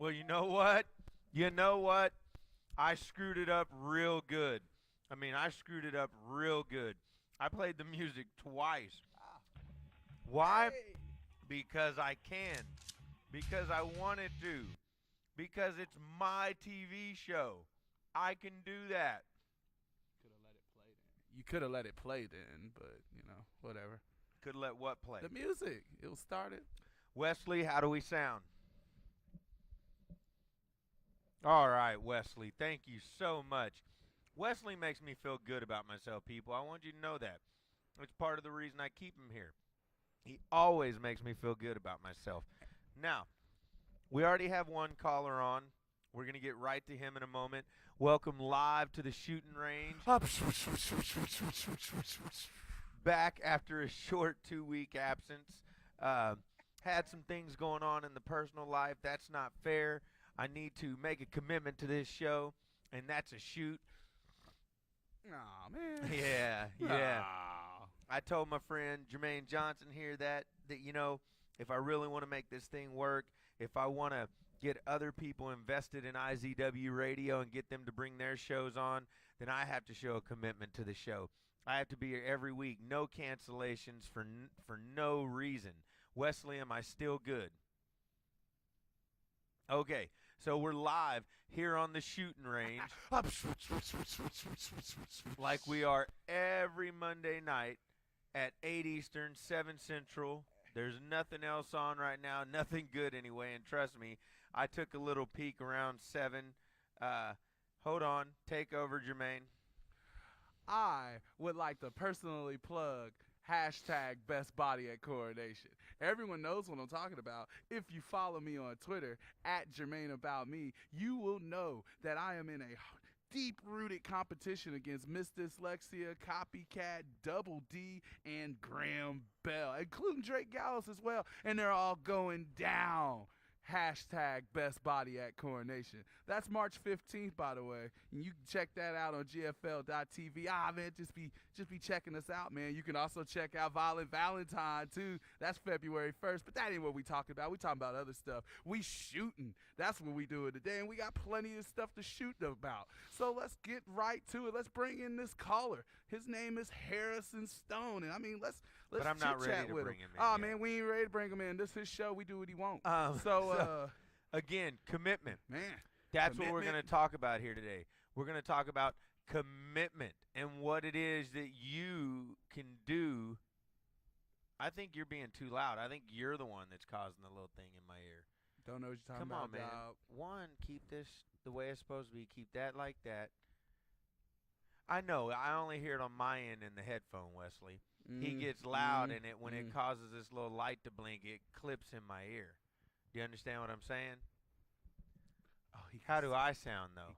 Well, you know what? You know what? I screwed it up real good. I screwed it up real good. I played the music twice. Why? Hey. Because I can. Because I wanted to. Because it's my TV show. I can do that. Could have let it play then. You could have let it play then, but whatever. Could let what play? The music. It was started. Wesley, how do we sound? All right, Wesley. Thank you so much. Wesley makes me feel good about myself, people. I want you to know that. It's part of the reason I keep him here. He always makes me feel good about myself. Now, we already have one caller on. We're going to get right to him in a moment. Welcome live to the Shootin Range. Back after a short 2-week absence. Had some things going on in the personal life. That's not fair. I need to make a commitment to this show, and that's a shoot. Aw, man. Yeah. Aw. I told my friend Jermaine Johnson here that if I really want to make this thing work, if I want to get other people invested in IZW Radio and get them to bring their shows on, then I have to show a commitment to the show. I have to be here every week. No cancellations for no reason. Wesley, am I still good? Okay, so we're live here on the Shootin Range like we are every Monday night at 8 Eastern, 7 Central. There's nothing else on right now, nothing good anyway, and trust me, I took a little peek around 7. Hold on, take over, Jermaine. I would like to personally plug hashtag best body at coronation. Everyone knows what I'm talking about. If you follow me on Twitter at Jermaine About Me, you will know that I am in a deep-rooted competition against Miss Dyslexia, Copycat, Double D, and Graham Bell, including Drake Gallows as well. And they're all going down. Hashtag best body at coronation. That's March 15th, by the way. And you can check that out on GFL.tv. Man, just be checking us out, man. You can also check out Violent Valentine, too. That's February 1st, but that ain't what we talking about. We talking about other stuff. We shooting. That's what we doing today, and we got plenty of stuff to shoot about. So let's get right to it. Let's bring in this caller. His name is Harrison Stone, and let's But I'm not ready chit-chat to with bring him. him in yet. Man, we ain't ready to bring him in. This is his show. We do what he wants. Again, commitment. Man, That's what we're commitment. going to talk about here today. We're going to talk about commitment and what it is that you can do. I think you're being too loud. I think you're the one that's causing the little thing in my ear. Don't know what you're talking Come on, about, man. dog. One, keep this the way it's supposed to be. Keep that like that. I know. I only hear it on my end in the headphone, Wesley. He gets loud in it when it causes this little light to blink. It clips in my ear. Do you understand what I'm saying? Oh, How do I sound, though?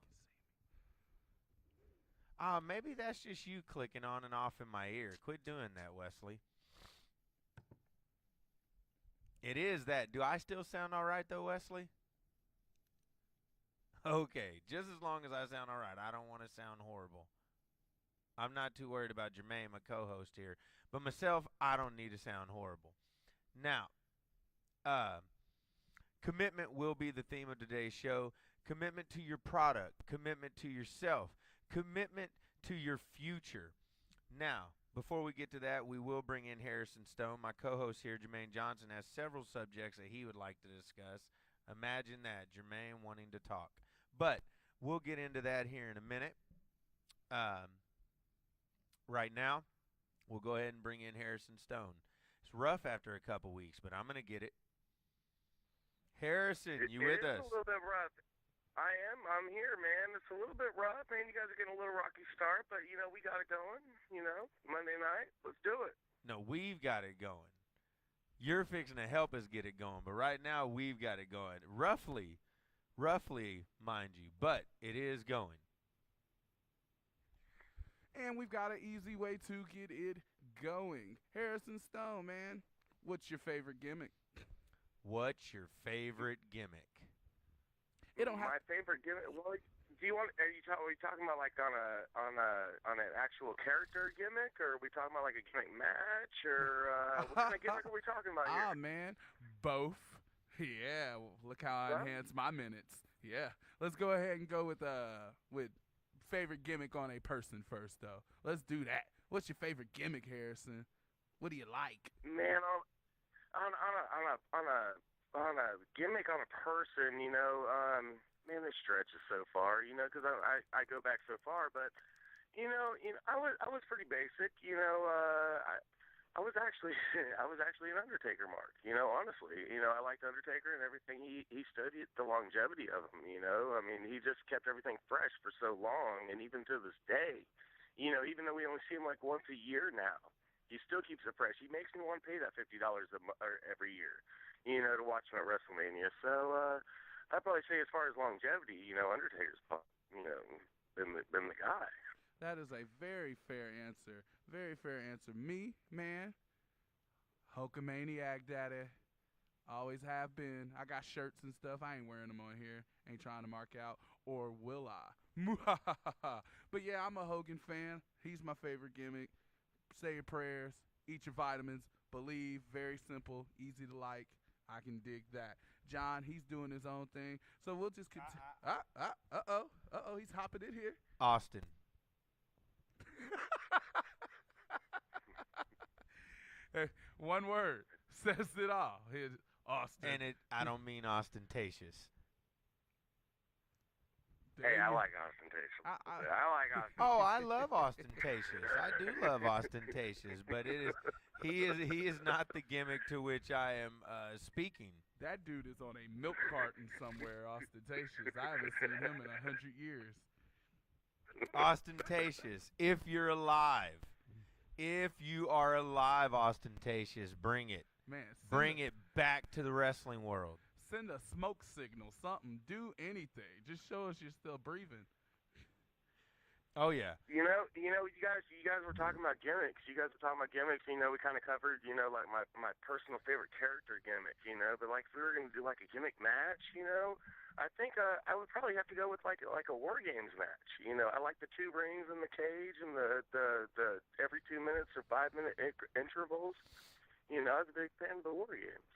Maybe that's just you clicking on and off in my ear. Quit doing that, Wesley. It is that. Do I still sound all right, though, Wesley? Okay, just as long as I sound all right. I don't want to sound horrible. I'm not too worried about Jermaine, my co-host here. But myself, I don't need to sound horrible. Now, commitment will be the theme of today's show. Commitment to your product. Commitment to yourself. Commitment to your future. Now, before we get to that, we will bring in Harrison Stone. My co-host here, Jermaine Johnson, has several subjects that he would like to discuss. Imagine that, Jermaine wanting to talk. But we'll get into that here in a minute. Right now, we'll go ahead and bring in Harrison Stone. It's rough after a couple weeks, but I'm going to get it. Harrison, you with us? It's a little bit rough. I am. I'm here, man. It's a little bit rough, man. You guys are getting a little rocky start, but, we got it going, Monday night. Let's do it. No, we've got it going. You're fixing to help us get it going, but right now we've got it going. Roughly, mind you, but it is going. And we've got an easy way to get it going. Harrison Stone, man, what's your favorite gimmick? What's your favorite gimmick? It don't have My favorite gimmick. Well, do you want? Are you talking about like on an actual character gimmick, or are we talking about like a gimmick match, or what kind of gimmick are we talking about here? man, both. Yeah, well, look how I Well, enhance my minutes. Yeah, let's go ahead and go with favorite gimmick on a person first, though. Let's do that. What's your favorite gimmick, Harrison? What do you like? man, on a gimmick on a person, man, this stretches so far, because I go back so far, but I was pretty basic, I was actually I was actually an Undertaker mark, honestly. I liked Undertaker and everything he studied the longevity of him, I mean, he just kept everything fresh for so long, and even to this day, even though we only see him like once a year now, he still keeps it fresh. He makes me want to pay that $50 every year, to watch him at WrestleMania. So I'd probably say as far as longevity, Undertaker's been the guy. That is a very fair answer. Very fair answer. Me, man, Hulkamaniac daddy. Always have been. I got shirts and stuff. I ain't wearing them on here. Ain't trying to mark out. Or will I? But yeah, I'm a Hogan fan. He's my favorite gimmick. Say your prayers. Eat your vitamins. Believe. Very simple. Easy to like. I can dig that. John, he's doing his own thing. So we'll just continue. Uh-oh. He's hopping in here. Austin. Hey, one word says it all. Here's Austin. And I don't mean ostentatious. Hey, I like ostentatious. I like ostentatious. Oh, I love ostentatious. I do love ostentatious, but he is not the gimmick to which I am speaking. That dude is on a milk carton somewhere, ostentatious. I haven't seen him in 100 years. Ostentatious. If you're alive. If you are alive, ostentatious, bring it. Man, bring it back to the wrestling world. Send a smoke signal, something. Do anything. Just show us you're still breathing. Oh yeah. You guys were talking about gimmicks. We kind of covered, like my personal favorite character gimmick, but like if we were gonna do like a gimmick match, I think I would probably have to go with like a War Games match. I like the 2 rings in the cage and the every 2 minutes or 5 minute intervals. I was a big fan of the War Games.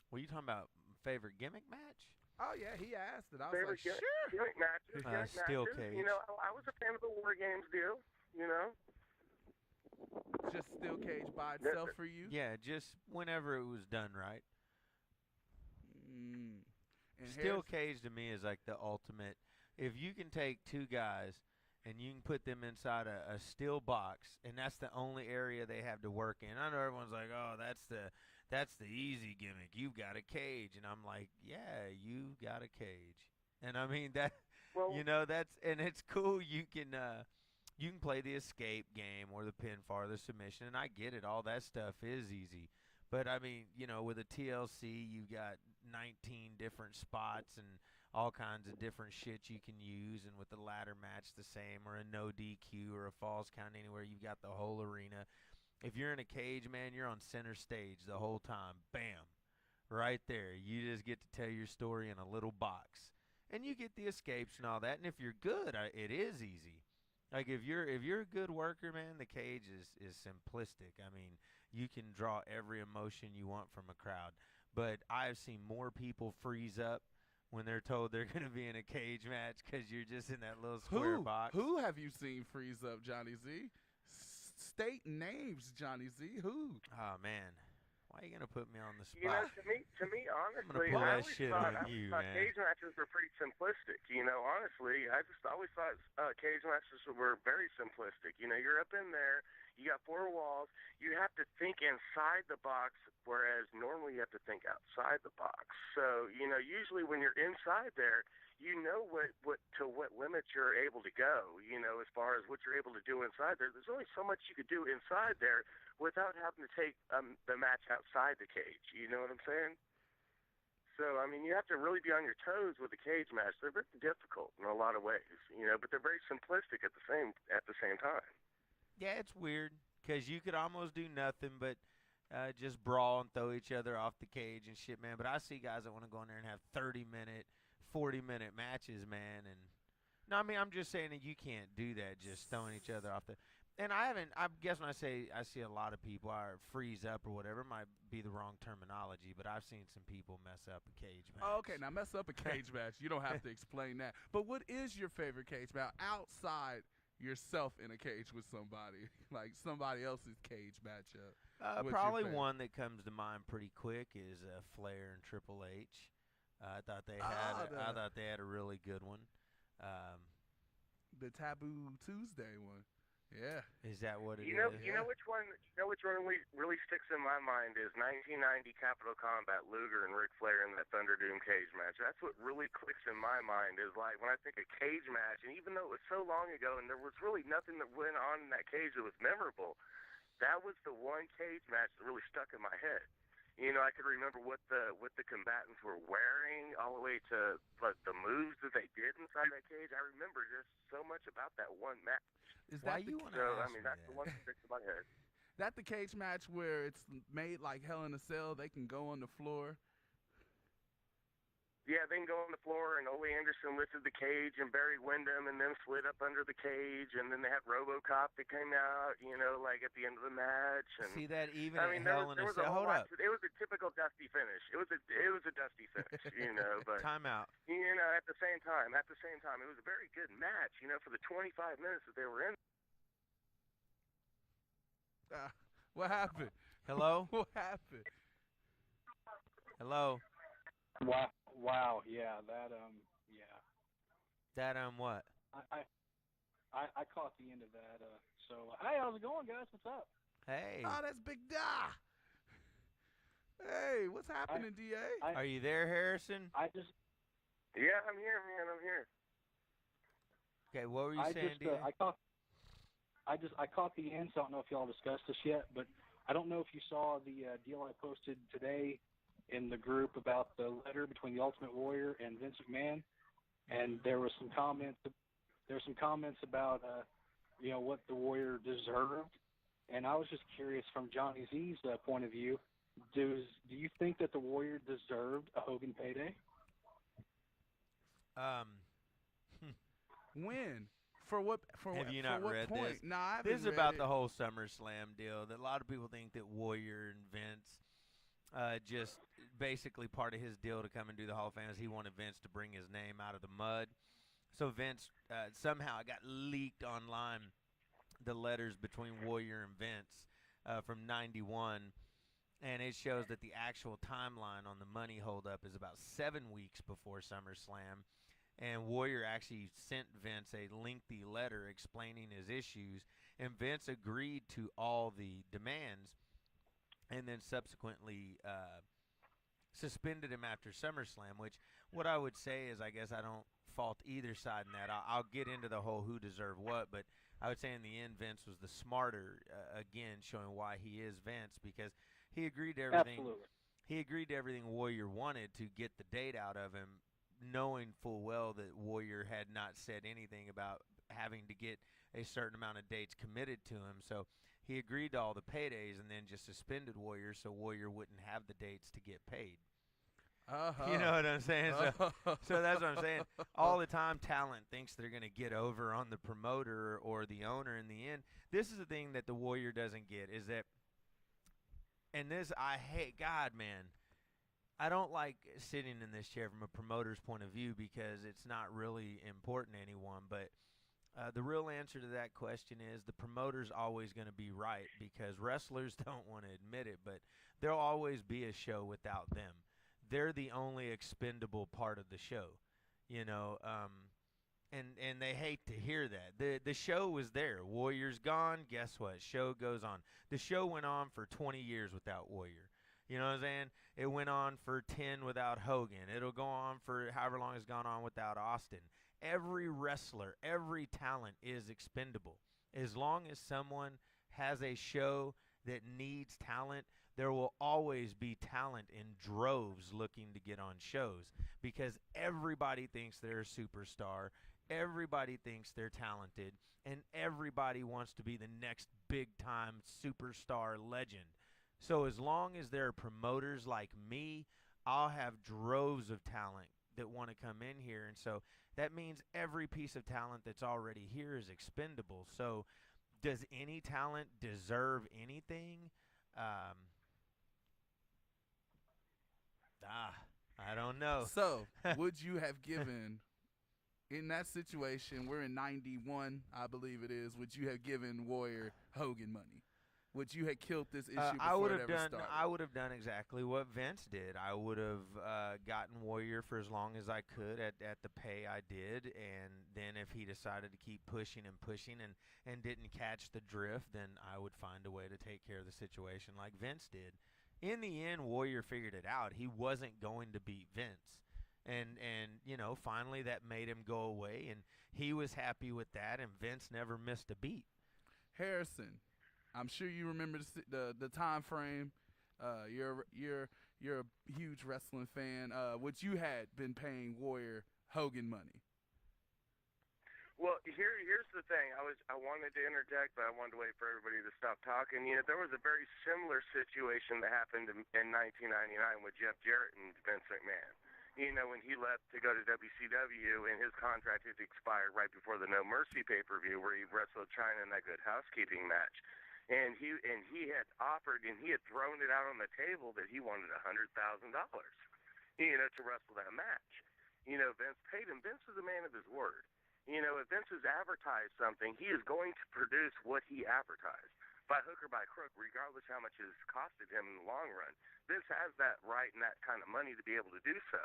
Were you talking about favorite gimmick match? Oh yeah, he asked it. I was Favorite like, sure. gimmick matches. Steel cage. I was a fan of the War Games deal. Just steel cage by itself for you? Yeah, just whenever it was done right. And Steel cage to me is like the ultimate. If you can take 2 guys and you can put them inside a steel box, and that's the only area they have to work in. I know everyone's like, oh, that's the easy gimmick. You've got a cage. And I'm like, yeah, you got a cage. And I mean that, well, and it's cool. You can play the escape game or the pinfall or the submission, and I get it. All that stuff is easy. But I mean, with a TLC, you've got 19 different spots and all kinds of different shit you can use. And with the ladder match, the same, or a no DQ or a falls count anywhere, you've got the whole arena. If you're in a cage, man, you're on center stage the whole time. Bam, right there. You just get to tell your story in a little box, and you get the escapes and all that. And if you're good, it is easy. Like if you're a good worker, man, the cage is simplistic. I mean, you can draw every emotion you want from a crowd. But I've seen more people freeze up when they're told they're going to be in a cage match because you're just in that little square box. Who have you seen freeze up, Johnny Z? State names, Johnny Z. Who? Oh, man. Why are you going to put me on the spot? To me, honestly, pull I that always shit thought, on you, man. cage matches were pretty simplistic. Honestly, I just always thought cage matches were very simplistic. You're up in there, you got 4 walls, you have to think inside the box, whereas normally you have to think outside the box. So, usually when you're inside there, what limits you're able to go, as far as what you're able to do inside there. There's only so much you could do inside there without having to take the match outside the cage. You know what I'm saying? So, I mean, you have to really be on your toes with a cage match. They're very difficult in a lot of ways, but they're very simplistic at the same time. Yeah, it's weird because you could almost do nothing but just brawl and throw each other off the cage and shit, man. But I see guys that want to go in there and have 30-minute, 40-minute matches, man. And no, I mean, I'm just saying that you can't do that just throwing each other off the. And I haven't. I guess when I say I see a lot of people are freeze up or whatever, might be the wrong terminology, but I've seen some people mess up a cage match. Oh, okay, now mess up a cage match. You don't have to explain that. But what is your favorite cage match outside yourself in a cage with somebody, like somebody else's cage matchup? What's your Probably favorite? one that comes to mind pretty quick is Flair and Triple H. I thought they had. I thought they had a really good one. The Taboo Tuesday one. Yeah. Is that what it is? You know which one? You know which one really sticks in my mind is 1990 Capital Combat, Luger and Ric Flair in that Thunder Doom cage match. That's what really clicks in my mind. Is like when I think of cage match, and even though it was so long ago, and there was really nothing that went on in that cage that was memorable, that was the one cage match that really stuck in my head. You know, I could remember what the combatants were wearing, all the way to the moves that they did inside that cage. I remember just so much about that one match. Is Why that you the, want to So ask I mean, me that's the one that sticks in my head. that the cage match where it's made like Hell in a Cell? They can go on the floor. Yeah, they can go on the floor, and Ole Anderson lifted the cage, and Barry Windham and them slid up under the cage, and then they had RoboCop that came out, you know, like at the end of the match. And See that even I mean, at Hell in there a was a Cell. whole Hold lot. up. It was a typical Dusty finish. It was a Dusty finish, you know. But Time out. you know, at the same time, it was a very good match, you know, for the 25 minutes that they were in. What happened? Hello. What happened? Hello. Wow, yeah, yeah. That what? I caught the end of that. So, hey, how's it going, guys? What's up? Hey. Oh, that's Big Da. Hey, what's happening, DA? Are you there, Harrison? Yeah, I'm here, man. I'm here. Okay, what were you saying, DA? I caught the end, so I don't know if y'all discussed this yet, but I don't know if you saw the deal I posted today in the group about the letter between the Ultimate Warrior and Vince McMahon, and there were some comments. There were some comments about you know, what the Warrior deserved, and I was just curious from Johnny Z's point of view. Do you think that the Warrior deserved a Hogan payday? When? For what? Have you for not what read point? this? No, I haven't This is read about it. the whole SummerSlam deal. That a lot of people think that Warrior and Vince, just basically part of his deal to come and do the Hall of Fame is he wanted Vince to bring his name out of the mud. So Vince somehow it got leaked online, the letters between Warrior and Vince from '91, and it shows that the actual timeline on the money holdup is about 7 weeks before SummerSlam. And Warrior actually sent Vince a lengthy letter explaining his issues, and Vince agreed to all the demands, and then subsequently suspended him after SummerSlam, which what I would say is I guess I don't fault either side in that. I'll get into the whole who deserved what, but I would say in the end Vince was the smarter, again, showing why he is Vince, because he agreed to everything. Absolutely. He agreed to everything Warrior wanted to get the date out of him, knowing full well that Warrior had not said anything about having to get a certain amount of dates committed to him. So he agreed to all the paydays and then just suspended Warrior so Warrior wouldn't have the dates to get paid. You know what I'm saying? So that's what I'm saying. All the time talent thinks they're going to get over on the promoter or the owner in the end. This is the thing that the Warrior doesn't get is that, and this I hate, God, man, I don't like sitting in this chair from a promoter's point of view because it's not really important to anyone, but the real answer to that question is the promoter's always going to be right because wrestlers don't want to admit it, but there'll always be a show without them. They're the only expendable part of the show, you know, and they hate to hear that. The show was there. Warrior's gone. Guess what? Show goes on. The show went on for 20 years without Warrior. You know what I'm saying? It went on for 10 without Hogan. It'll go on for however long it's gone on without Austin. Every wrestler, every talent is expendable. As long as someone has a show that needs talent, there will always be talent in droves looking to get on shows because everybody thinks they're a superstar. Everybody thinks they're talented, and everybody wants to be the next big-time superstar legend. So as long as there are promoters like me, I'll have droves of talent that want to come in here. And so that means every piece of talent that's already here is expendable. So does any talent deserve anything? I don't know. So, would you have given, in that situation, we're in 91, I believe it is, would you have given Warrior Hogan money? Would you have killed this issue before it ever started? I would have done exactly what Vince did. I would have gotten Warrior for as long as I could at the pay I did, and then if he decided to keep pushing and didn't catch the drift, then I would find a way to take care of the situation like Vince did. In the end, Warrior figured it out. He wasn't going to beat Vince. And you know, finally that made him go away, and he was happy with that, and Vince never missed a beat. Harrison, I'm sure you remember the time frame. You're a huge wrestling fan. Would you had been paying Warrior Hogan money? Well, here's the thing. I wanted to interject, but I wanted to wait for everybody to stop talking. You know, there was a very similar situation that happened in 1999 with Jeff Jarrett and Vince McMahon. You know, when he left to go to WCW and his contract had expired right before the No Mercy pay-per-view where he wrestled China in that Good Housekeeping match. And he had offered and he had thrown it out on the table that he wanted $100,000, you know, to wrestle that match. You know, Vince paid him. Vince was a man of his word. You know, if Vince has advertised something, he is going to produce what he advertised, by hook or by crook, regardless how much it's costed him in the long run. Vince has that right and that kind of money to be able to do so.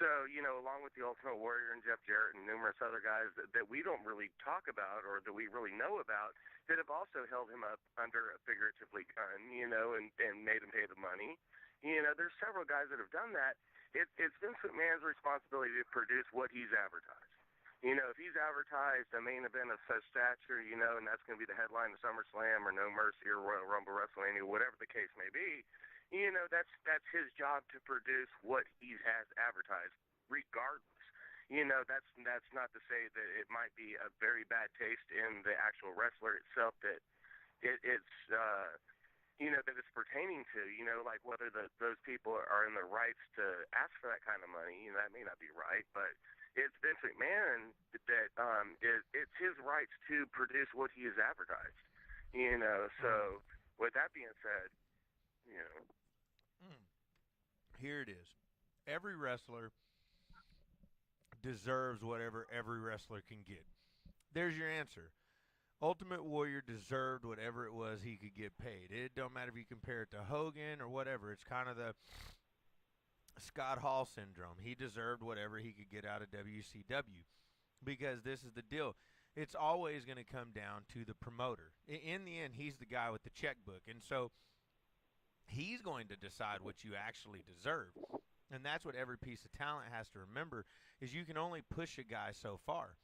So, you know, along with the Ultimate Warrior and Jeff Jarrett and numerous other guys that we don't really talk about or that we really know about that have also held him up under a figuratively gun, you know, and made him pay the money. You know, there's several guys that have done that. It's Vince McMahon's responsibility to produce what he's advertised. You know, if he's advertised a main event of such stature, you know, and that's going to be the headline of SummerSlam or No Mercy or Royal Rumble, WrestleMania, whatever the case may be, you know, that's his job to produce what he has advertised, regardless. You know, that's not to say that it might be a very bad taste in the actual wrestler itself that it's you know, that it's pertaining to, you know, like whether those people are in their rights to ask for that kind of money. You know, that may not be right, but it's Vince McMahon that it's his rights to produce what he has advertised. You know, so with that being said, you know. Here it is. Every wrestler deserves whatever every wrestler can get. There's your answer. Ultimate Warrior deserved whatever it was he could get paid. It don't matter if you compare it to Hogan or whatever. It's kind of the Scott Hall syndrome. He deserved whatever he could get out of WCW because this is the deal. It's always going to come down to the promoter. In the end, he's the guy with the checkbook, and so he's going to decide what you actually deserve. And that's what every piece of talent has to remember is you can only push a guy so far.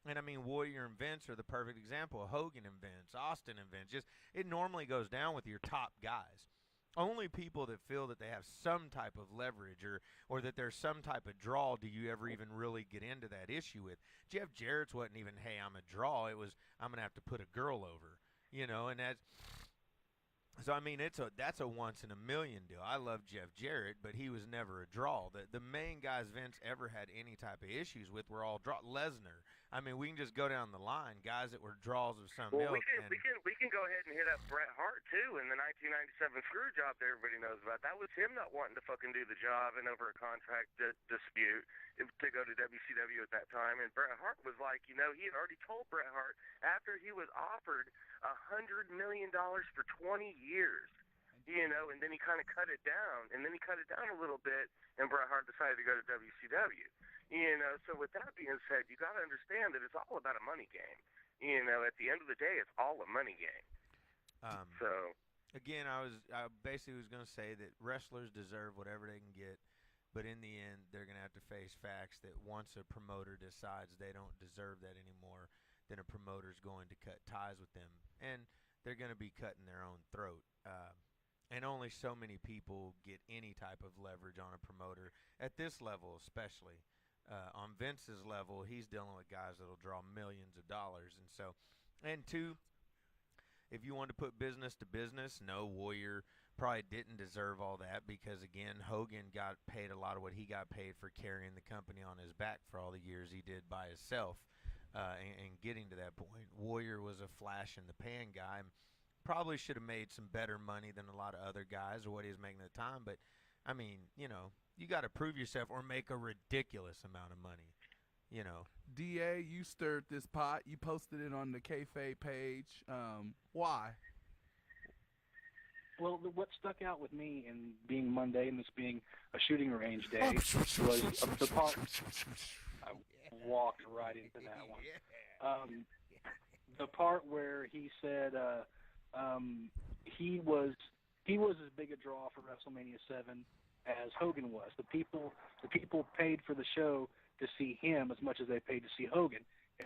And I mean, Warrior and Vince are the perfect example. Hogan and Vince, Austin and Vince. Just it normally goes down with your top guys. Only people that feel that they have some type of leverage or that there's some type of draw do you ever even really get into that issue with. Jeff Jarrett's wasn't even, hey, I'm a draw. It was, I'm going to have to put a girl over, you know, and that's. So, I mean, that's a once-in-a-million deal. I love Jeff Jarrett, but he was never a draw. The main guys Vince ever had any type of issues with were all draw. Lesnar. I mean, we can just go down the line. Guys that were draws of some ilk. We can go ahead and hit up Bret Hart, too, in the 1997 screw job that everybody knows about. That was him not wanting to fucking do the job and over a contract dispute to go to WCW at that time. And Bret Hart was like, you know, he had already told Bret Hart after he was offered $100 million for 20 years, you know, and then he kind of cut it down, and then he cut it down a little bit, and Bret Hart decided to go to WCW, you know. So with that being said, you got to understand that it's all about a money game, you know. At the end of the day, it's all a money game. So again, I basically was going to say that wrestlers deserve whatever they can get, but in the end, they're going to have to face facts that once a promoter decides they don't deserve that anymore, then a promoter's going to cut ties with them, and they're going to be cutting their own throat. And only so many people get any type of leverage on a promoter at this level, especially. On Vince's level, he's dealing with guys that'll draw millions of dollars, and so, and two, if you want to put business to business, no, Warrior probably didn't deserve all that because, again, Hogan got paid a lot of what he got paid for carrying the company on his back for all the years he did by himself. and getting to that point. Warrior was a flash in the pan guy. Probably should have made some better money than a lot of other guys or what he was making at the time. But, I mean, you know, you got to prove yourself or make a ridiculous amount of money, you know. DA, you stirred this pot. You posted it on the Kayfabe page. Why? Well, what stuck out with me in being Monday and this being a shooting range day was the part. I walked right into that one. The part where he said he was as big a draw for WrestleMania 7 as Hogan was. The people paid for the show to see him as much as they paid to see Hogan.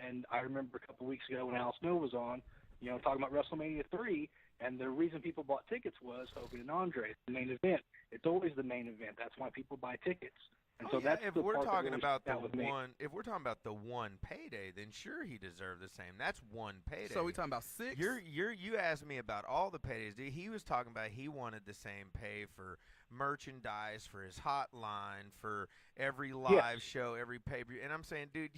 And I remember a couple weeks ago when Al Snow was on, you know, talking about WrestleMania 3, and the reason people bought tickets was Hogan and Andre, the main event. It's always the main event. That's why people buy tickets. And so that's if the we're part talking that about the really stuck out with me. one, if we're talking about the one payday, then sure he deserved the same. That's one payday. So we talking about 6? You asked me about all the paydays. Dude, he was talking about he wanted the same pay for merchandise, for his hotline, for every live show, every pay-per-view. And I'm saying, dude,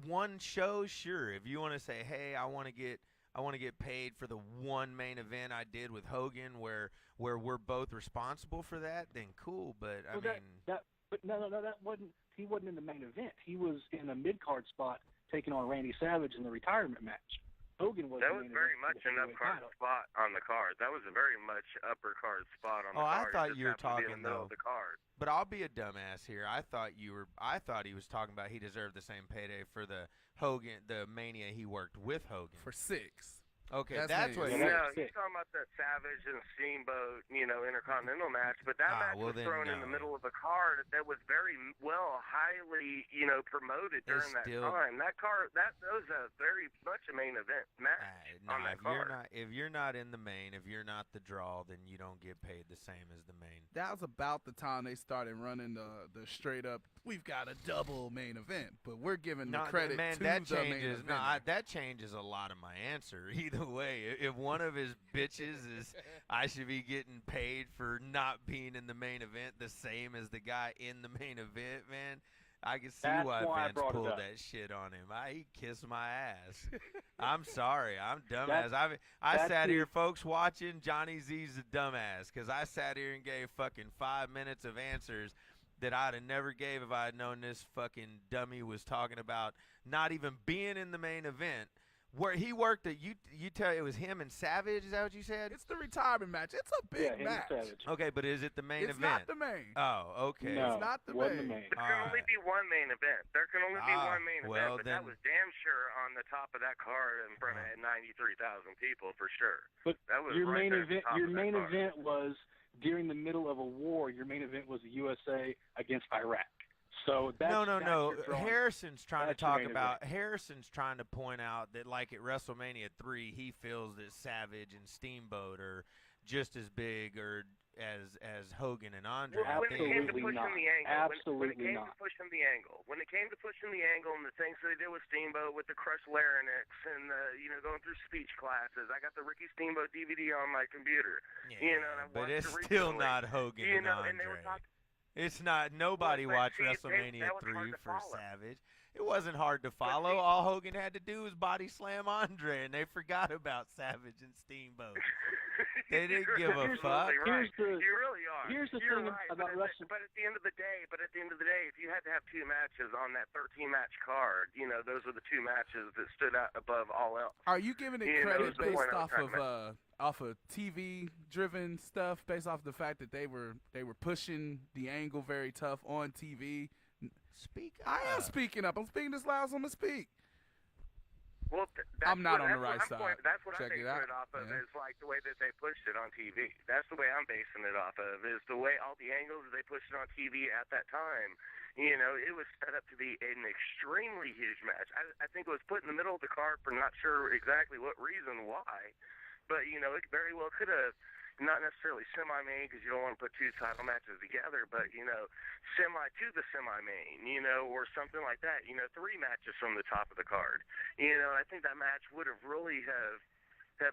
one show, sure. If you want to say, hey, I want to get paid for the one main event I did with Hogan, where we're both responsible for that, then cool. But But no, that wasn't. He wasn't in the main event. He was in a mid-card spot taking on Randy Savage in the retirement match. Hogan was. That was very much an up-card spot on the card. That was a very much upper-card spot on the card. I thought It just you were happened to be talking in the middle though. of the card. But I'll be a dumbass here. I thought he was talking about he deserved the same payday for the Mania he worked with Hogan. For 6. Okay, That's what. maybe- No, he's talking about the Savage and Steamboat, Intercontinental match. But that match was thrown in the middle of a card that was very highly, promoted during that time. That was a very much a main event match on that card. If you're not in the main, if you're not the draw, then you don't get paid the same as the main. That was about the time they started running the straight up. We've got a double main event, but we're giving the credit to the main event. That changes a lot of my answer. Either way, if one of his bitches is I should be getting paid for not being in the main event the same as the guy in the main event, man, I can see why Vince pulled that shit on him. He kissed my ass. I'm sorry. I'm dumbass. I sat here, folks, watching Johnny Z's a dumbass because I sat here and gave fucking 5 minutes of answers that I'd have never gave if I had known this fucking dummy was talking about not even being in the main event. Where he worked at, you tell it was him and Savage, is that what you said? It's the retirement match. It's a big match. Okay, but is it the main event? It's not the main. Oh, okay. No, it's not the wasn't main. the main. There can only be one main event. There can only be one main event, but then, that was damn sure on the top of that card in front of 93,000 people for sure. But that was your right main there at the event, top your of that main card. event was during the middle of a war. Your main event was the USA against Iraq. So that's no. Harrison's trying to talk about. Event. Harrison's trying to point out that, like at WrestleMania 3, he feels that Savage and Steamboat are just as big or as Hogan and Andre. Well, when it came to pushing not. the angle, Absolutely when it came not. to pushing the angle, and the things that they did with Steamboat with the crushed larynx and going through speech classes, I got the Ricky Steamboat DVD on my computer. Yeah, And I but watched it's it still recently. not Hogan and Andre. And they were talking. It's not. Nobody But watched see, WrestleMania that was hard 3 to for follow. Savage. It wasn't hard to follow. All Hogan had to do was body slam Andre, and they forgot about Savage and Steamboat. They didn't give a fuck. Right. Here's You really are. Here's the You're thing right. about wrestling. But at the end of the day, if you had to have 2 matches on that 13-match card, those were the 2 matches that stood out above all else. Are you giving it Yeah, credit that was the based point I was off of TV-driven stuff, based off the fact that they were pushing the angle very tough on TV? Speak up. I am speaking up. I'm speaking as loud as I'm gonna speak. Well, I'm not on the right side. That's what Check I'm it basing out. it off of Yeah. is like the way that they pushed it on TV. That's the way I'm basing it off of is the way all the angles that they pushed it on TV at that time. It was set up to be an extremely huge match. I think it was put in the middle of the card for not sure exactly what reason why. But, it very well could have, not necessarily semi-main because you don't want to put 2 title matches together, but, semi to the semi-main, or something like that. 3 matches from the top of the card. I think that match would have really have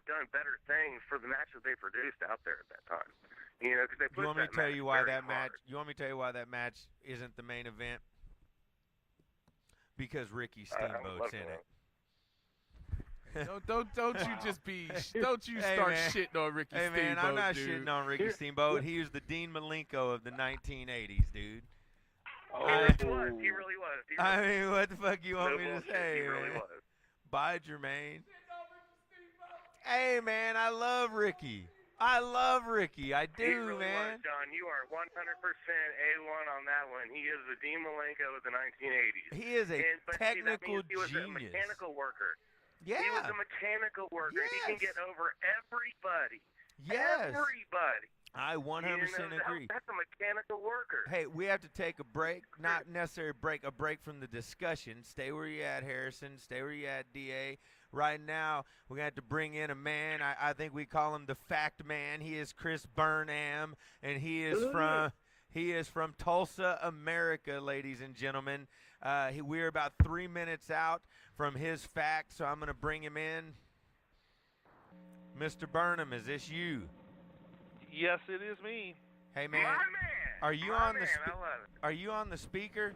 done better things for the match that they produced out there at that time. Because they pushed You want me that to tell match you why very that match? hard. You want me to tell you why that match isn't the main event? because Ricky I would Steamboat's love in to know. it. Don't you just be don't you Hey, start man. shitting on Ricky Hey, Steamboat, man, I'm not dude. shitting on Ricky Here- Steamboat. He was the Dean Malenko of the 1980s, dude. He I- really was. He really was. He I really mean, what the fuck you want no me to bullshit. say, He really man? was. Bye, Jermaine. Hey, man, I love Ricky. I love Ricky. I do, He really man. was, John. You are 100% A1 on that one. He is the Dean Malenko of the 1980s. He is a But see, that technical means he was a genius. mechanical worker. Yeah. He was a mechanical worker. He can Yes. get over everybody. Yes. Everybody. I 100% agree. That's a mechanical worker. Hey, we have to take a break. Not necessarily a break from the discussion. Stay where you at, Harrison. Stay where you at, DA. Right now, we're going to have to bring in a man. I think we call him the Fact Man. He is Chris Burnham, and he is from Tulsa, America, ladies and gentlemen. We're about 3 minutes out from his fact, so I'm going to bring him in. Mr. Burnham, is this you? Yes, it is me. Hey, My man. man. Are you My on the man. spe- I love it. Are you on the speaker?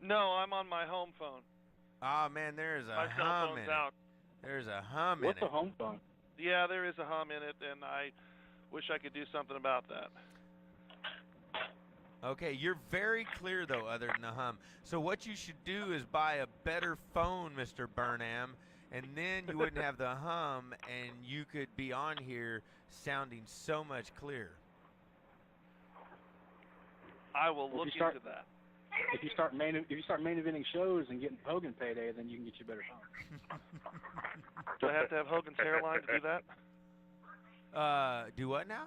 No, I'm on my home phone. Oh, man, there's a My cell hum in phone's it. out. There's a hum What's in a it. home phone? Yeah, there is a hum in it, and I wish I could do something about that. Okay, you're very clear, though, other than the hum. So what you should do is buy a better phone, Mr. Burnham, and then you wouldn't have the hum, and you could be on here sounding so much clearer. I will If look you start- into that. If you start main eventing shows and getting Hogan payday, then you can get you a better phone. Do I have to have Hogan's hairline to do that? Do what now?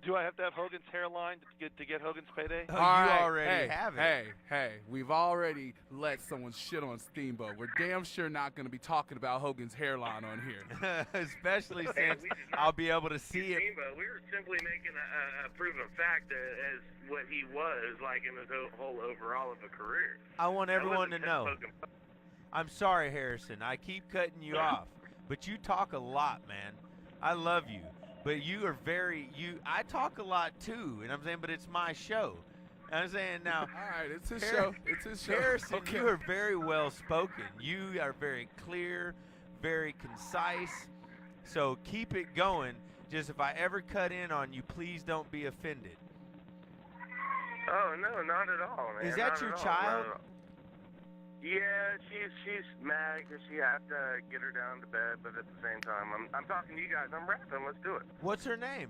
Do I have to have Hogan's hairline to get Hogan's payday? Oh, All you right, already have it. Hey, we've already let someone shit on Steamboat. We're damn sure not going to be talking about Hogan's hairline on here. Especially Hey, since we did not I'll be able to see it. Steamboat. We were simply making a proven fact as what he was like in his whole overall of a career. I want That everyone to wasn't know. Hogan. I'm sorry, Harrison. I keep cutting you off, but you talk a lot, man. I love you, but you are I talk a lot too, and I'm saying, but it's my show. I'm saying now, All right, it's his show. It's his show. Harrison, Okay. you are very well spoken. You are very clear, very concise. So keep it going. Just if I ever cut in on you, please don't be offended. Oh no, not at all, man. Is that Not your at all, child? not at all. Yeah, she's mad because she has to get her down to bed, but at the same time, I'm talking to you guys. I'm rapping. Let's do it. What's her name?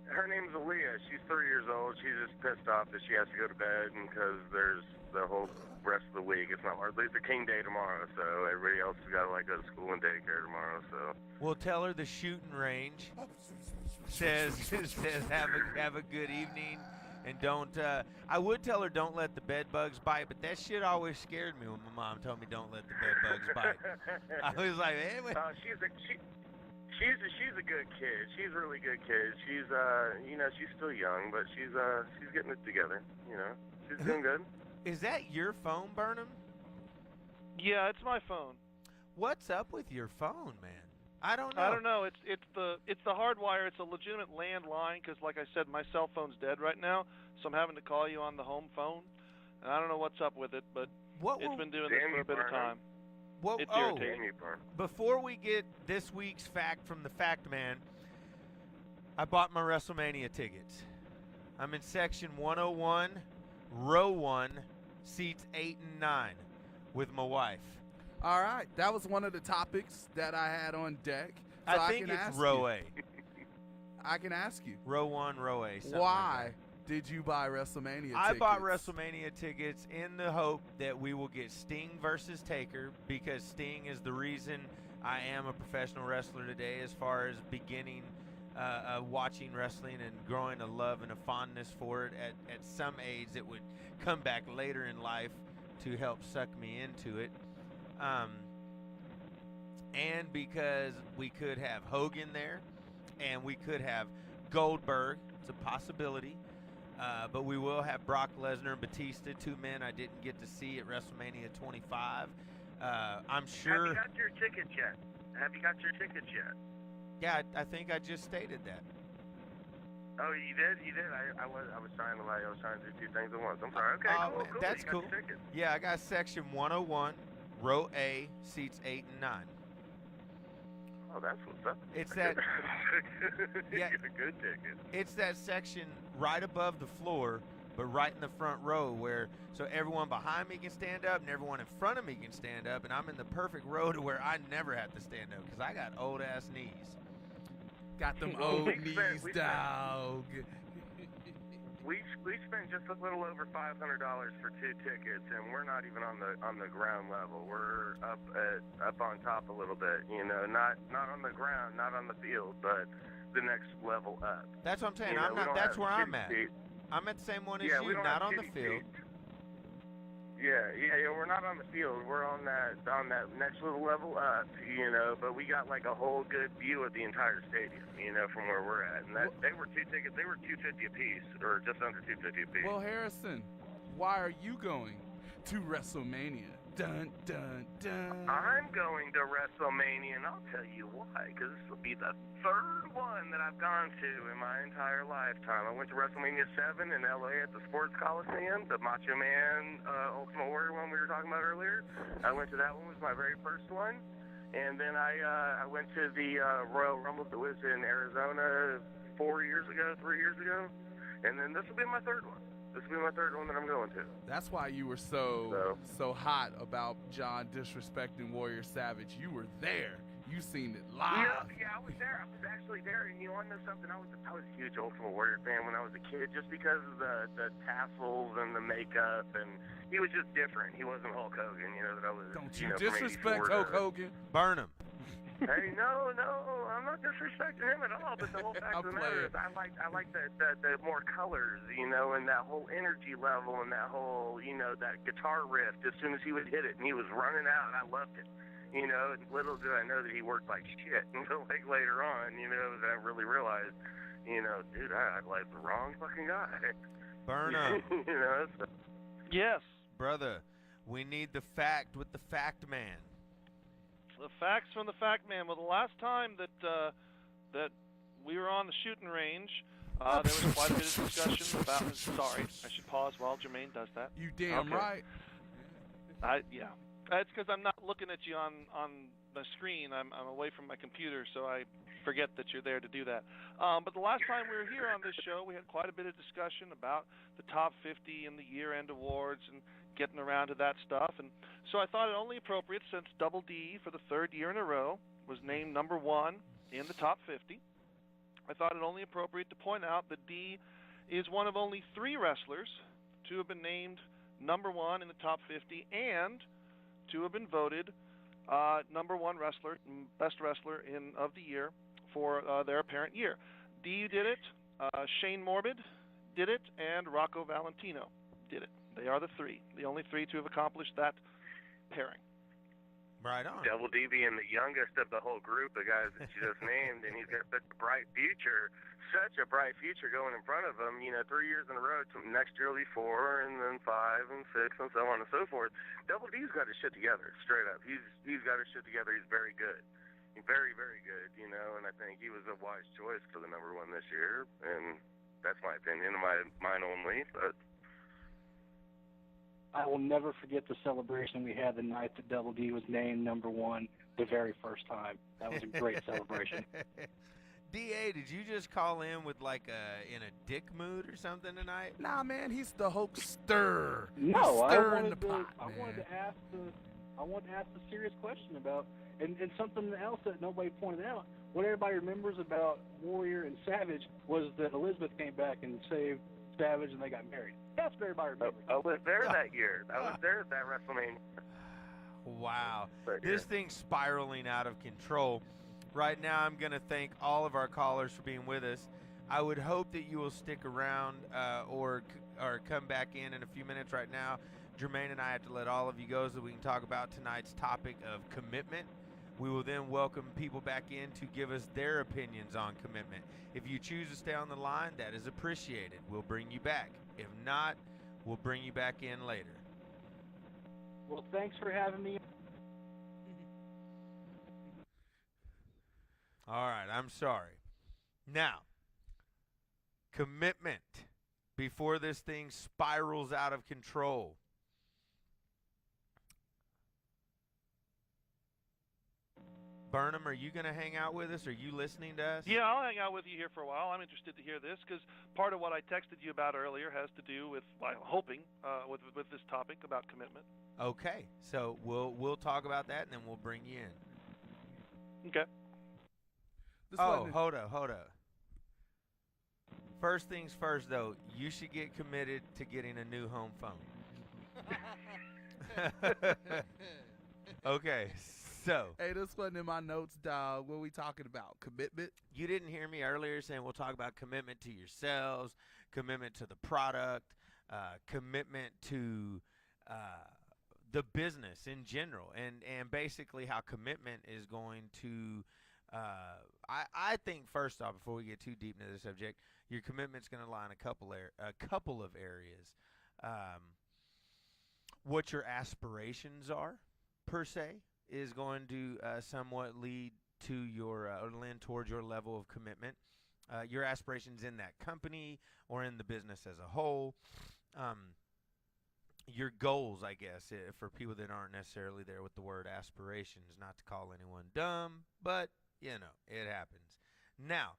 Her name's Aaliyah. She's 3 years old. She's just pissed off that she has to go to bed because there's the whole rest of the week. It's not Martin Luther King Day tomorrow, so everybody else has got to like go to school and daycare tomorrow. So We'll tell her the shooting range says have a good evening, and don't. I would tell her don't let the bed bugs bite, but that shit always scared me when my mom told me don't let the bed bugs bite. I was like, hey, wait. She's a good kid. She's a really good kid. She's she's still young, but she's getting it together. She's doing good. Is that your phone, Burnham? Yeah, it's my phone. What's up with your phone, man? I don't know. I don't know. It's the hardwire. It's a legitimate landline because, like I said, my cell phone's dead right now, so I'm having to call you on the home phone. And I don't know what's up with it, but it's been doing this for a bit of time. It's irritating. Before we get this week's fact from the Fact Man, I bought my WrestleMania tickets. I'm in section 101, row 1, seats 8 and 9 with my wife. All right, that was one of the topics that I had on deck. So I think can it's ask row you. A. I can ask you, Row 1, row A. something like why that. did you buy WrestleMania I tickets? bought WrestleMania tickets in the hope that we will get Sting versus Taker, because Sting is the reason I am a professional wrestler today, as far as beginning watching wrestling and growing a love and a fondness for it at some age that would come back later in life to help suck me into it. And because we could have Hogan there, and we could have Goldberg. It's a possibility. But we will have Brock Lesnar and Batista, two men I didn't get to see at WrestleMania 25. I'm sure. Have you got your tickets yet? Yeah, I think I just stated that. Oh, you did? You did? I was trying to do two things at once. I'm sorry. Okay, cool. That's you got cool. your tickets. Yeah, I got section 101, row A, seats 8 and 9. Oh, that's what's up. It's that. Yeah, a good ticket. It's that section right above the floor, but right in the front row, where so everyone behind me can stand up and everyone in front of me can stand up, and I'm in the perfect row to where I never have to stand up because I got old ass knees. Got them old knees, dog. We spent just a little over $500 for two tickets, and we're not even on the ground level. We're up on top a little bit, you know, not on the ground, not on the field, but the next level up. That's what I'm saying. You know, I'm not. That's where I'm at. Seats. I'm at the same one as Yeah, you, we don't not have on the shitty field. seats. Yeah, we're not on the field. We're on that next little level up, you know. But we got like a whole good view of the entire stadium, you know, from where we're at. And they were two tickets. They were $250 a piece, or just under $250 a piece. Well, Harrison, why are you going to WrestleMania? Dun dun dun. I'm going to WrestleMania, and I'll tell you why. Because this will be the third one that I've gone to in my entire lifetime. I went to WrestleMania 7 in LA at the Sports Coliseum, the Macho Man Ultimate Warrior one we were talking about earlier. I went to that one, was my very first one. And then I went to the Royal Rumble that was in Arizona 3 years ago. And then this will be my third one. This will be my third one that I'm going to. That's why you were so hot about John disrespecting Warrior Savage. You were there. You seen it live. Yeah, I was there. I was actually there. And you want to know something? I was a huge Ultimate Warrior fan when I was a kid, just because of the tassels and the makeup, and he was just different. He wasn't Hulk Hogan, you know. That I was. Don't you disrespect Hulk Hogan? Burn him. Hey, no, I'm not disrespecting him at all. But the whole fact of the matter is, I like the more colors, you know, and that whole energy level, and that whole, you know, that guitar riff. As soon as he would hit it, and he was running out, and I loved it. You know, and little did I know that he worked like shit until like later on, you know, that I really realized, you know, dude, I like the wrong fucking guy. Burn him. You know. So. Yes. Brother, we need the fact with the fact man. The facts from the fact man. Well, the last time that we were on the shooting range, there was quite a bit of discussion about. Sorry, I should pause while Jermaine does that. You damn right. Yeah. It's because I'm not looking at you on the screen. I'm away from my computer, so I forget that you're there to do that. But the last time we were here on this show, we had quite a bit of discussion about the top 50 and the year-end awards and getting around to that stuff. And so I thought it only appropriate, since Double D for the third year in a row was named number 1 in the top 50, I thought it only appropriate to point out that D is one of only 3 wrestlers to have been named number 1 in the top 50 and to have been voted number 1 wrestler, best wrestler of the year for their apparent year. D did it, Shane Morbid did it, and Rocco Valentino did it. They are the only 3 to have accomplished that pairing. Right on. Double D being the youngest of the whole group of guys that you just named, and he's got such a bright future going in front of him. You know, 3 years in a row. Next year will be 4, and then 5 and 6, and so on and so forth. Double D's got his shit together, straight up. He's got his shit together. He's very good. He's very, very good, you know, and I think he was a wise choice for the number 1 this year, and that's my opinion, mine only, but... I will never forget the celebration we had the night that Double D was named number 1 the very first time. That was a great celebration. DA, did you just call in with like in a dick mood or something tonight? Nah, man, he's the Hulkster. No, I wanted to ask the serious question about and something else that nobody pointed out. What everybody remembers about Warrior and Savage was that Elizabeth came back and saved Savage and they got married. That's what everybody remembers. I was there that year. I was there at that WrestleMania. Wow. This thing's spiraling out of control. Right now, I'm going to thank all of our callers for being with us. I would hope that you will stick around or come back in a few minutes. Right now, Jermaine and I have to let all of you go so we can talk about tonight's topic of commitment. We will then welcome people back in to give us their opinions on commitment. If you choose to stay on the line, that is appreciated. We'll bring you back. If not, we'll bring you back in later. Well, thanks for having me. All right, I'm sorry. Now, Commitment before this thing spirals out of control. Burnham, are you going to hang out with us? Are you listening to us? Yeah, I'll hang out with you here for a while. I'm interested to hear this because part of what I texted you about earlier has to do with, I'm hoping, with this topic about commitment. Okay, so we'll talk about that and then we'll bring you in. Okay. Hold up. First things first, though, you should get committed to getting a new home phone. Okay, so. Hey, this wasn't in my notes, dog. What are we talking about? Commitment? You didn't hear me earlier saying we'll talk about commitment to yourselves, commitment to the product, commitment to the business in general, and basically how commitment is going to. I think first off, before we get too deep into the subject, your commitment's going to lie in a couple of areas. What your aspirations are, per se, is going to somewhat lead to your lend towards your level of commitment. Your aspirations in that company or in the business as a whole. Your goals, I guess, for people that aren't necessarily there with the word aspirations, not to call anyone dumb, but, you know, it happens. Now,